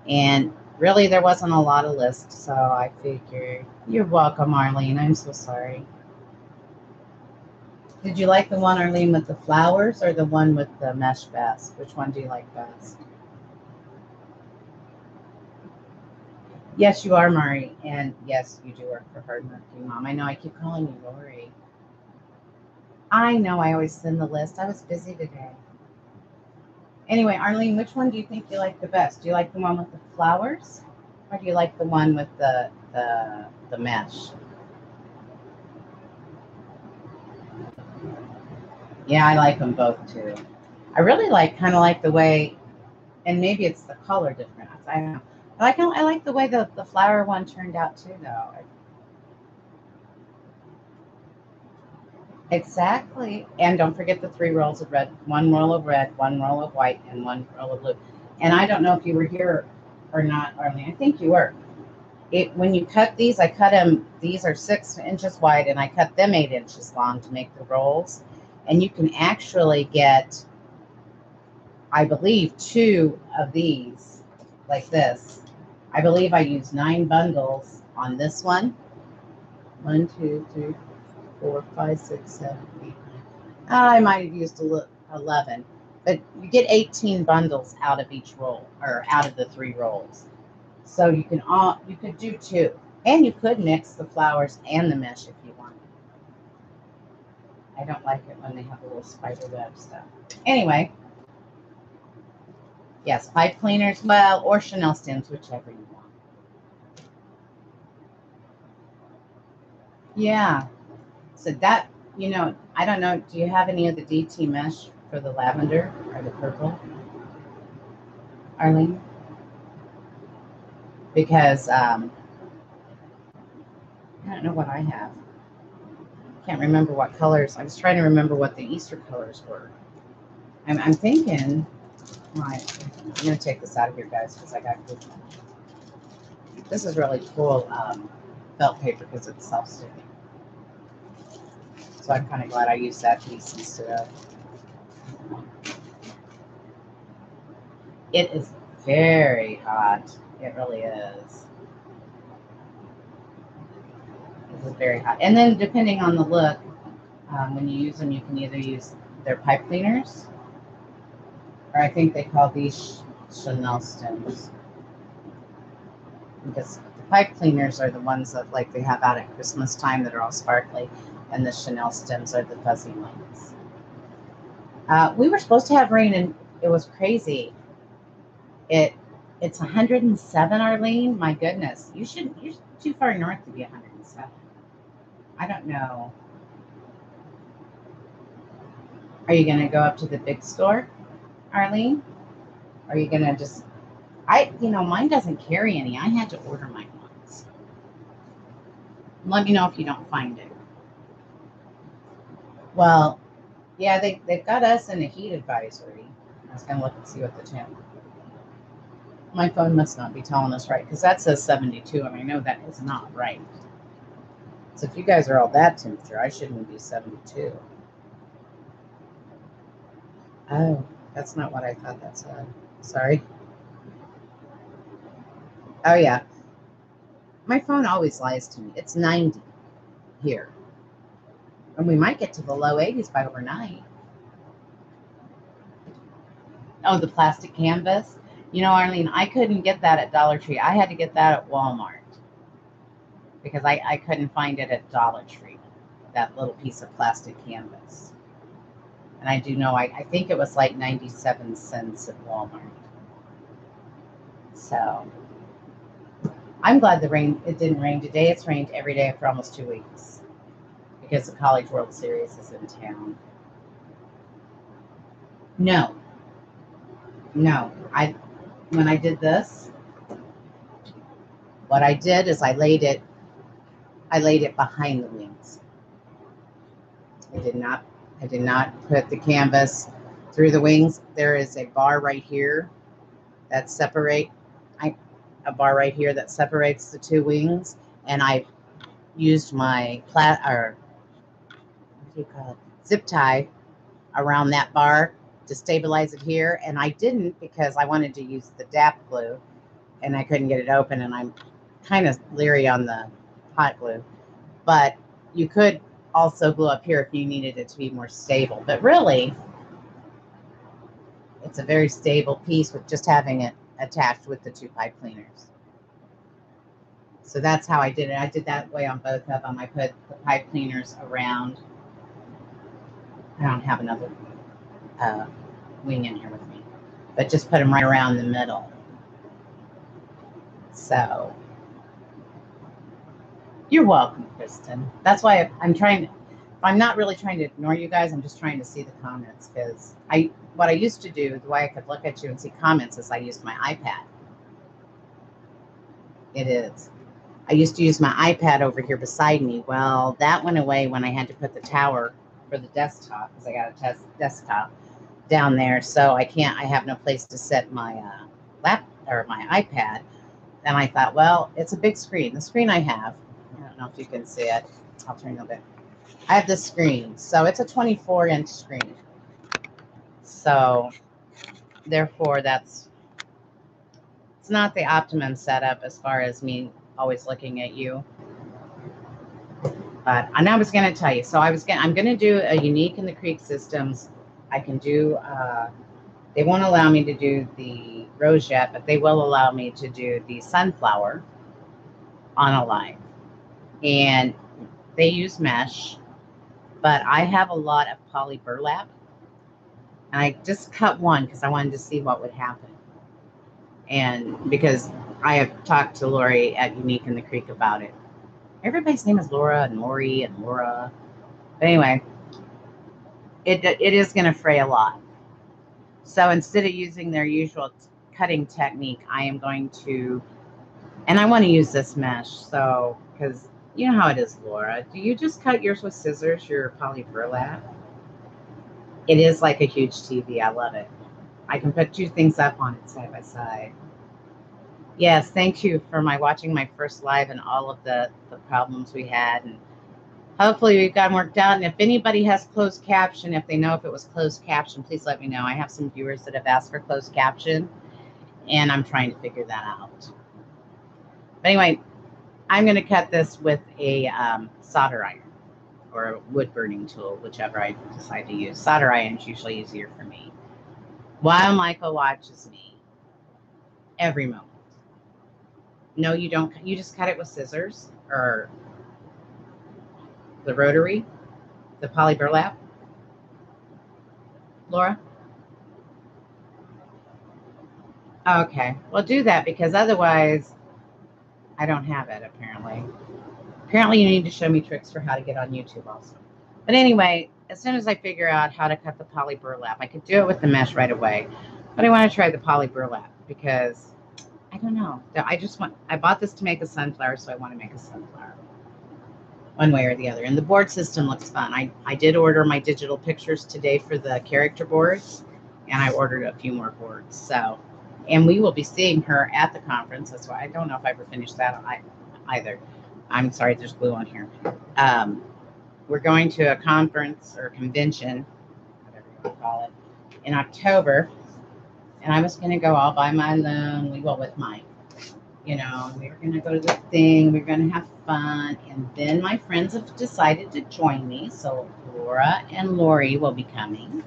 And really, there wasn't a lot of lists, so I figured, you're welcome, Arlene. I'm so sorry. Did you like the one, Arlene, with the flowers or the one with the mesh best? Which one do you like best? Yes, you are, Mari. And yes, you do work for Hard Working Mom. I know I keep calling you Lori. I know I always send the list. I was busy today. Anyway, Arlene, which one do you think you like the best? Do you like the one with the flowers? Or do you like the one with the mesh? Yeah, I like them both too. I really kind of like the way, and maybe it's the color difference. I don't know. I like the way the flower one turned out too, though. Exactly. And don't forget the 3 rolls of red, 1 roll of red, 1 roll of white, and 1 roll of blue. And I don't know if you were here or not, Arlene. I think you were. When you cut these, I cut them, these are 6 inches wide, and I cut them 8 inches long to make the rolls. And you can actually get, I believe, 2 of these, like this. I believe I used 9 bundles on this one. 1, 2, 3, 4, 5, 6, 7, 8, 9. I might have used 11, but you get 18 bundles out of each roll, or out of the 3 rolls. So you could do 2, and you could mix the flowers and the mesh if you want. I don't like it when they have a little spider web stuff. Anyway, yes, pipe cleaners, well, or chenille stems, whichever you want. Yeah, so that, you know, I don't know, do you have any of the DT mesh for the lavender or the purple, Arlene? Because I don't know what I have. Can't remember what colors. I was trying to remember what the Easter colors were. I'm thinking, right, I'm going to take this out of here, guys, because I got good. This is really cool felt paper because it's self-sticking. So I'm kind of glad I used that piece instead of. It is very hot. It really is. It is very hot. And then depending on the look, when you use them, you can either use their pipe cleaners, or I think they call these chenille stems. Because the pipe cleaners are the ones that like they have out at Christmas time that are all sparkly, and the chenille stems are the fuzzy ones. We were supposed to have rain, and it was crazy. It's 107, Arlene. My goodness, you're too far north to be 107. I don't know. Are you gonna go up to the big store, Arlene? Are you gonna just? Mine doesn't carry any. I had to order mine once. Let me know if you don't find it. Well, yeah, they've got us in a heat advisory. I was gonna look and see what the channel. My phone must not be telling us right, because that says 72, and I know that is not right. So if you guys are all that temperature, I shouldn't be 72. Oh, that's not what I thought that said. Sorry. Oh, yeah. My phone always lies to me. It's 90 here. And we might get to the low 80s by overnight. Oh, the plastic canvas. You know, Arlene, I couldn't get that at Dollar Tree. I had to get that at Walmart because I couldn't find it at Dollar Tree, that little piece of plastic canvas. And I do know, I think it was like 97 cents at Walmart. So I'm glad it didn't rain today. It's rained every day for almost 2 weeks because the College World Series is in town. No. When I did this, what I did is I laid it behind the wings. I did not put the canvas through the wings. There is a bar right here that separates the 2 wings, and I used my zip tie around that bar to stabilize it here, and I didn't because I wanted to use the DAP glue, and I couldn't get it open, and I'm kind of leery on the hot glue. But you could also glue up here if you needed it to be more stable. But really, it's a very stable piece with just having it attached with the 2 pipe cleaners. So that's how I did it. I did that way on both of them. I put the pipe cleaners around. I don't have another wing in here with me, but just put them right around the middle. So you're welcome, Kristen. That's why I'm not really trying to ignore you guys. I'm just trying to see the comments, because what I used to do, the way I could look at you and see comments, is I used my iPad. I used to use my iPad over here beside me. Well, that went away when I had to put the tower for the desktop, because I got a desktop down there, so I have no place to set my my iPad. And I thought, well, it's a big screen. The screen I have, I don't know if you can see it. I'll turn a little bit. I have this screen, so it's a 24-inch screen. So therefore, it's not the optimum setup as far as me always looking at you. And I was going to tell you, so I'm going to do a Unique in the Creek Systems I can do, they won't allow me to do the rose yet, but they will allow me to do the sunflower on a line. And they use mesh, but I have a lot of poly burlap. And I just cut one because I wanted to see what would happen. And because I have talked to Lori at Unique in the Creek about it. Everybody's name is Laura and Lori and Laura. But anyway, it is going to fray a lot. So instead of using their usual cutting technique, I am going to, and I want to use this mesh. So, because you know how it is, Laura. Do you just cut yours with scissors, your poly burlap? It is like a huge TV. I love it. I can put two things up on it side by side. Yes, thank you for watching my first live and all of the problems we had. And hopefully we've got them worked out. And if anybody has closed caption, if they know if it was closed caption, please let me know. I have some viewers that have asked for closed caption, and I'm trying to figure that out. But anyway, I'm going to cut this with a solder iron or a wood burning tool, whichever I decide to use. Solder iron is usually easier for me. While Michael watches me every moment. No, you don't. You just cut it with scissors or the rotary, the poly burlap. Laura? Okay, well, do that because otherwise I don't have it, apparently. Apparently you need to show me tricks for how to get on YouTube also. But anyway, as soon as I figure out how to cut the poly burlap, I could do it with the mesh right away. But I want to try the poly burlap because I don't know. I bought this to make a sunflower, so I want to make a sunflower. One way or the other. And the board system looks fun. I did order my digital pictures today for the character boards, and I ordered a few more boards. So, and we will be seeing her at the conference. That's why I don't know if I ever finished that either. I'm sorry, there's glue on here. We're going to a conference or convention, whatever you want to call it, in October. And I was going to go all by my lonely, well, with Mike. You know, we were going to go to the thing. We were going to have fun. And then my friends have decided to join me. So Laura and Lori will be coming.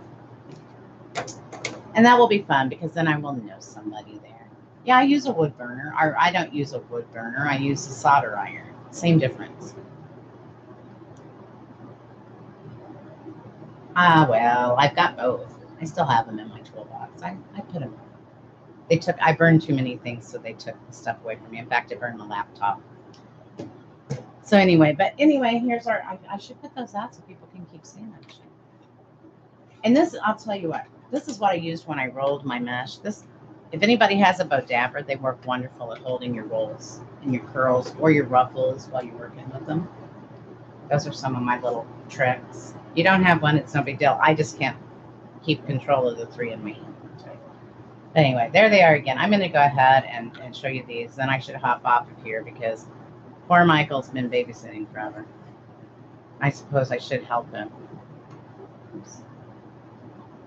And that will be fun because then I will know somebody there. Yeah, I use a wood burner. Or I don't use a wood burner. I use a solder iron. Same difference. Well, I've got both. I still have them in my toolbox. I put them. I burned too many things, so they took the stuff away from me. In fact, I burned my laptop. So anyway, here's our, I should put those out so people can keep seeing that shit. And this, I'll tell you what, this is what I used when I rolled my mesh. This, if anybody has a bow dabber, they work wonderful at holding your rolls and your curls or your ruffles while you're working with them. Those are some of my little tricks. You don't have one, it's no big deal. I just can't keep control of the three in my hand. Anyway, there they are again. I'm going to go ahead and show you these. Then I should hop off of here because poor Michael's been babysitting forever. I suppose I should help him. Oops.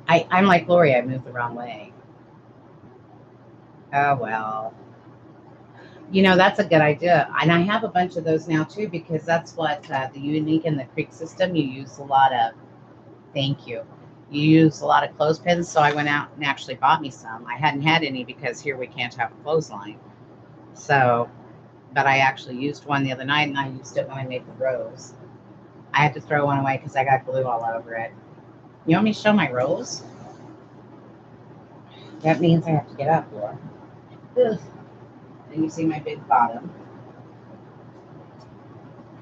I'm like Lori. I moved the wrong way. Oh, well. You know, that's a good idea. And I have a bunch of those now, too, because that's what the Unique in the Creek system, you use a lot of, thank you. You use a lot of clothespins, so I went out and actually bought me some. I hadn't had any because here we can't have a clothesline. So, but I actually used one the other night, and I used it when I made the rose. I had to throw one away because I got glue all over it. You want me to show my rose? That means I have to get up, Laura. Ugh. And you see my big bottom.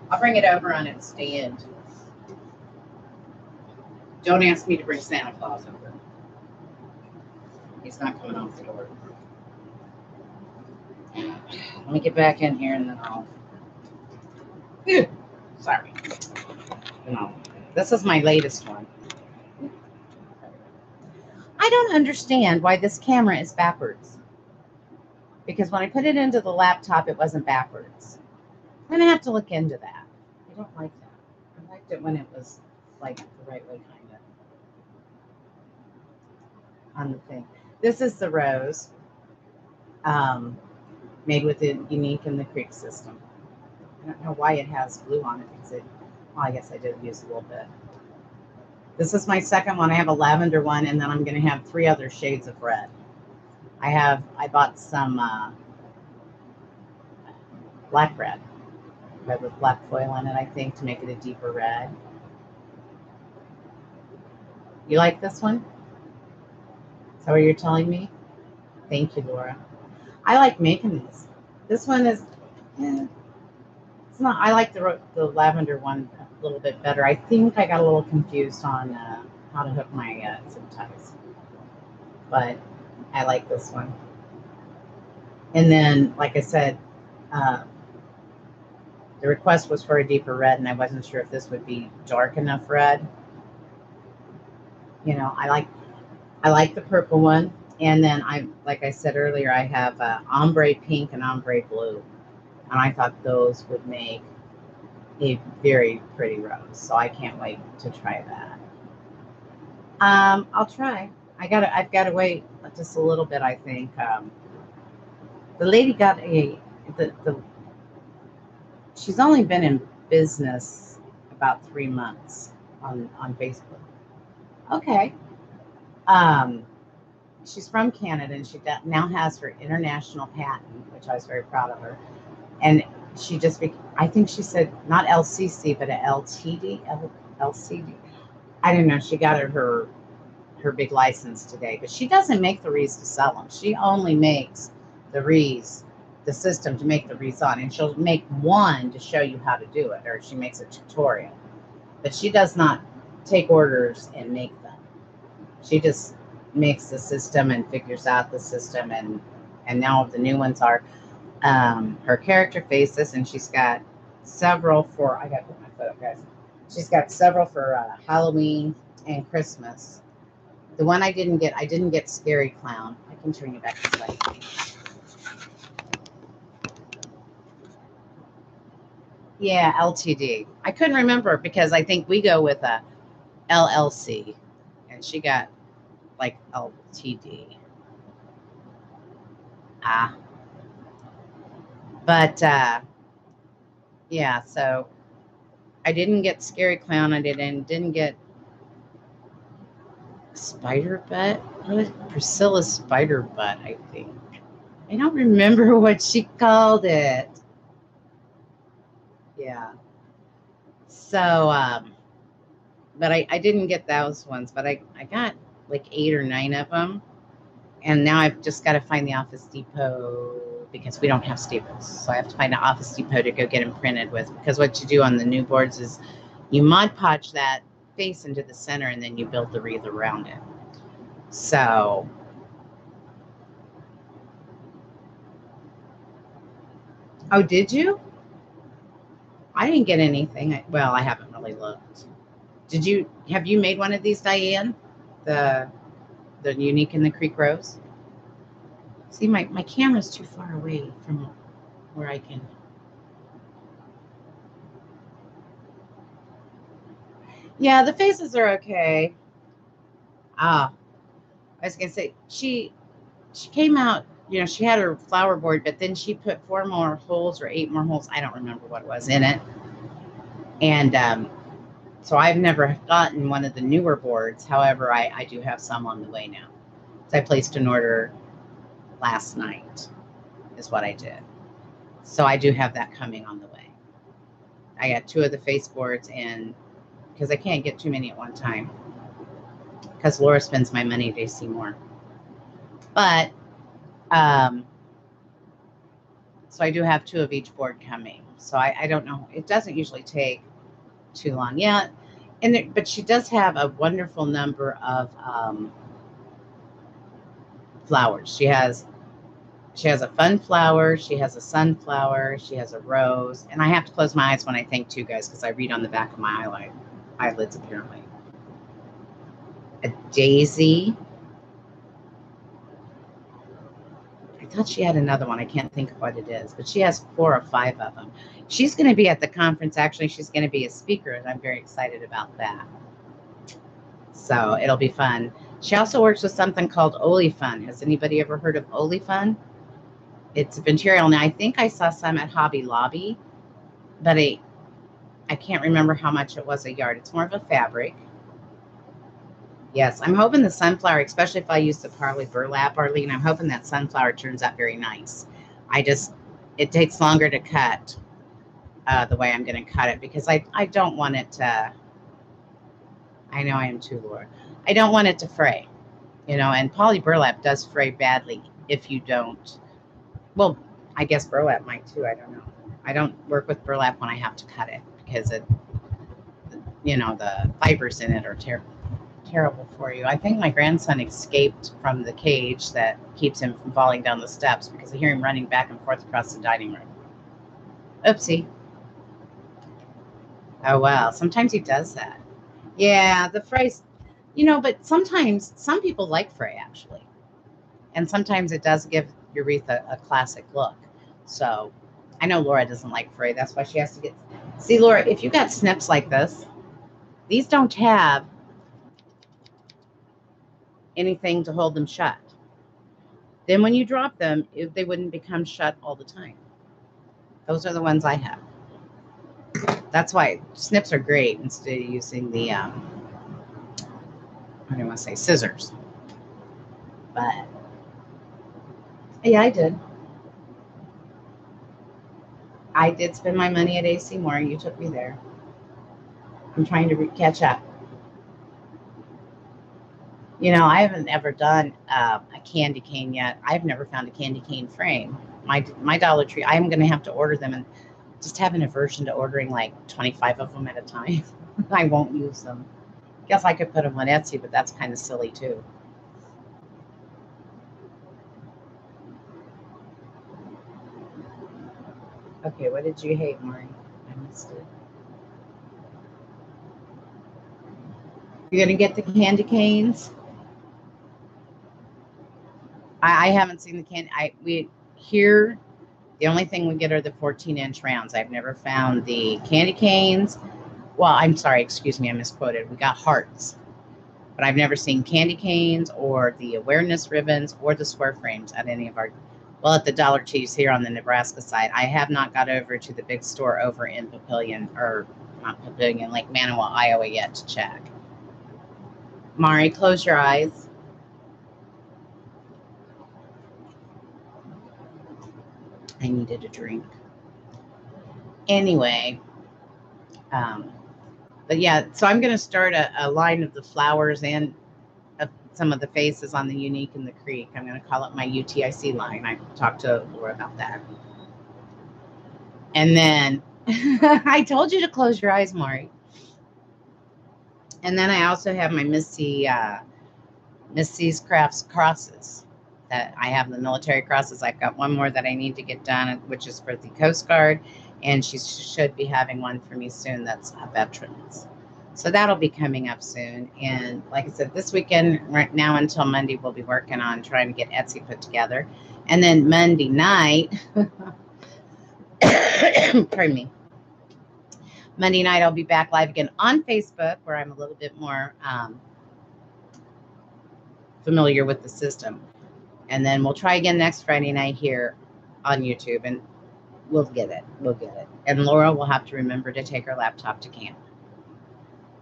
I'll bring it over on its stand. Don't ask me to bring Santa Claus over. He's not coming off the door. Let me get back in here and then I'll... Ew, sorry. No, this is my latest one. I don't understand why this camera is backwards. Because when I put it into the laptop, it wasn't backwards. I'm going to have to look into that. I don't like that. I liked it when it was like the right way, kind of. On the thing. This is the rose made with the Unique in the Creek system. I don't know why it has glue on it because well, I guess I did use a little bit. This is my second one. I have a lavender one, and then I'm going to have 3 other shades of red. I bought some black red with black foil on it, I think, to make it a deeper red. You like this one? Is that what you're telling me? Thank you, Laura. I like making these. This one is, it's not. I like the lavender one a little bit better. I think I got a little confused on how to hook my zip ties, but I like this one. And then, like I said, the request was for a deeper red, and I wasn't sure if this would be dark enough red. You know, I like the purple one, and then like I said earlier, I have ombre pink and ombre blue, and I thought those would make a very pretty rose. So I can't wait to try that. I'll try. I've got to wait just a little bit. I think the lady got she's only been in business about 3 months on Facebook. Okay. She's from Canada, and she now has her international patent, which I was very proud of her. And she just, I think she said not LCC, but a LTD, LCD. I don't know. She got her big license today, but she doesn't make the wreaths to sell them. She only makes the wreaths, the system to make the wreaths on, and she'll make one to show you how to do it, or she makes a tutorial. But she does not take orders and make them. She just makes the system and figures out the system, and now the new ones are her character faces, and she's got several for, I gotta put my foot up, guys. She's got several for Halloween and Christmas. The one I didn't get Scary Clown. I can turn you back this way. Yeah, LTD. I couldn't remember because I think we go with a LLC, and she got like LTD. But yeah, so I didn't get Scary Clown. I didn't get Spider Butt. What was Priscilla's Spider Butt, I think. I don't remember what she called it. Yeah. So, but I didn't get those ones, but I got like 8 or 9 of them. And now I've just got to find the Office Depot because we don't have staples. So I have to find an Office Depot to go get them printed with, because what you do on the new boards is you Mod Podge that face into the center, and then you build the wreath around it. So oh, did you? I didn't get anything. Well, I haven't really looked. Have you made one of these, Diane? The Unique in the Creek Rose? See, my camera's too far away from where I can. Yeah, the faces are okay. I was gonna say she came out, you know, she had her flower board, but then she put 4 more holes or 8 more holes, I don't remember what it was, in it. And so I've never gotten one of the newer boards. However, I do have some on the way now. So I placed an order last night is what I did. So I do have that coming on the way. I got 2 of the face boards, and because I can't get too many at one time because Laura spends my money at AC Moore. But so I do have 2 of each board coming. So I don't know. It doesn't usually take too long. Yeah. But she does have a wonderful number of flowers. She has a fun flower. She has a sunflower. She has a rose. And I have to close my eyes when I think too, guys, because I read on the back of my eyelids, apparently. A daisy. I thought she had another one. I can't think of what it is, but she has 4 or 5 of them. She's going to be at the conference. Actually, she's going to be a speaker, and I'm very excited about that. So it'll be fun. She also works with something called Olifun. Has anybody ever heard of Olifun? It's a material. Now, I think I saw some at Hobby Lobby, but I can't remember how much it was a yard. It's more of a fabric. Yes, I'm hoping the sunflower, especially if I use the Parley burlap, Arlene, I'm hoping that sunflower turns out very nice. It takes longer to cut the way I'm going to cut it because I don't want it to, I know I am too, Laura. I don't want it to fray, and poly burlap does fray badly if you don't. Well, I guess burlap might too. I don't know. I don't work with burlap when I have to cut it because the fibers in it are terrible for you. I think my grandson escaped from the cage that keeps him from falling down the steps because I hear him running back and forth across the dining room. Oopsie. Oh, wow. Sometimes he does that. Yeah, the fries, but sometimes some people like fray actually. And sometimes it does give your wreath a classic look. So I know Laura doesn't like fray. That's why she has to get. See, Laura, if you got snips like this, these don't have anything to hold them shut. Then when you drop them, they wouldn't become shut all the time. Those are the ones I have. That's why snips are great instead of using the, I don't want to say scissors. But, yeah, I did. I did spend my money at AC Moore. You took me there. I'm trying to catch up. I haven't ever done a candy cane yet. I've never found a candy cane frame. My Dollar Tree, I'm going to have to order them and just have an aversion to ordering like 25 of them at a time. I won't use them. Guess I could put them on Etsy, but that's kind of silly too. Okay, what did you hate, Maury? I missed it. You're going to get the candy canes? I haven't seen the candy. Here, the only thing we get are the 14-inch rounds. I've never found the candy canes. Well, I'm sorry, excuse me, I misquoted. We got hearts, but I've never seen candy canes or the awareness ribbons or the square frames at any of at the Dollar Trees here on the Nebraska side. I have not got over to the big store over in Lake Manawa, Iowa yet to check. Mari, close your eyes. I needed a drink. Anyway, but yeah, so I'm going to start a line of the flowers and some of the faces on the Unique in the Creek. I'm going to call it my UTIC line. I talked to Laura about that. And then I told you to close your eyes, Mari. And then I also have my Miss C's Crafts crosses. That I have the military crosses. I've got one more that I need to get done, which is for the Coast Guard, and she should be having one for me soon that's a veterans. So that'll be coming up soon. And like I said, this weekend, right now until Monday, we'll be working on trying to get Etsy put together. And then Monday night, pardon me, Monday night I'll be back live again on Facebook, where I'm a little bit more familiar with the system. And then we'll try again next Friday night here on YouTube, and we'll get it. We'll get it. And Laura will have to remember to take her laptop to camp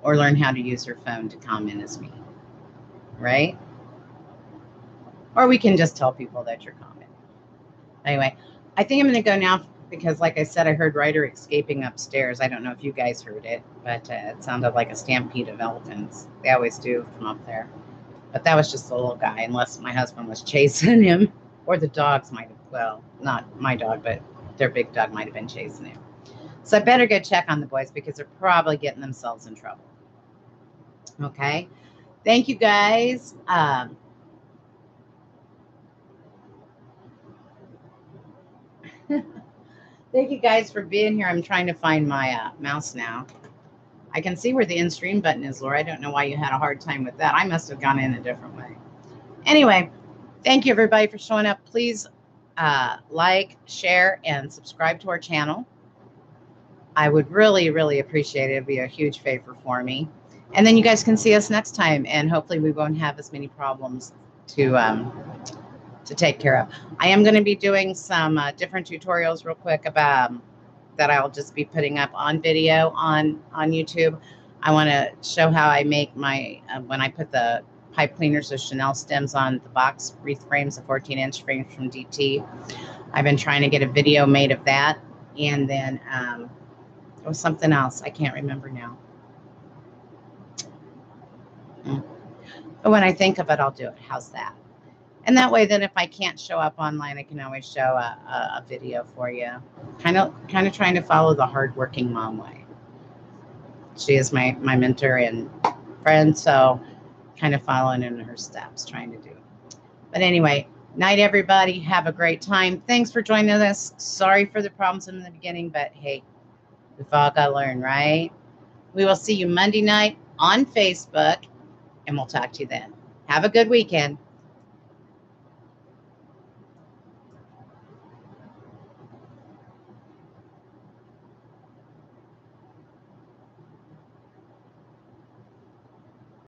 or learn how to use her phone to comment as me, right? Or we can just tell people that you're commenting. Anyway, I think I'm going to go now because, like I said, I heard Ryder escaping upstairs. I don't know if you guys heard it, but it sounded like a stampede of elephants. They always do from up there. But that was just a little guy, unless my husband was chasing him, or the dogs might have, well, not my dog, but their big dog might have been chasing him. So I better go check on the boys because they're probably getting themselves in trouble. Okay. Thank you, guys. Thank you, guys, for being here. I'm trying to find my mouse now. I can see where the end stream button is, Laura. I don't know why you had a hard time with that. I must have gone in a different way. Anyway, thank you, everybody, for showing up. Please like, share, and subscribe to our channel. I would really, really appreciate it. It'd be a huge favor for me. And then you guys can see us next time, and hopefully we won't have as many problems to take care of. I am going to be doing some different tutorials real quick about that I'll just be putting up on video on YouTube. I want to show how I make my, when I put the pipe cleaners or chenille stems on the box wreath frames, the 14-inch frames from DT. I've been trying to get a video made of that. And then it was something else. I can't remember now. But when I think of it, I'll do it. How's that? And that way, then if I can't show up online, I can always show a video for you. Kind of trying to follow the hardworking mom way. She is my mentor and friend, so kind of following in her steps, trying to do it. But anyway, night, everybody. Have a great time. Thanks for joining us. Sorry for the problems in the beginning, but hey, we've all got to learn, right? We will see you Monday night on Facebook, and we'll talk to you then. Have a good weekend.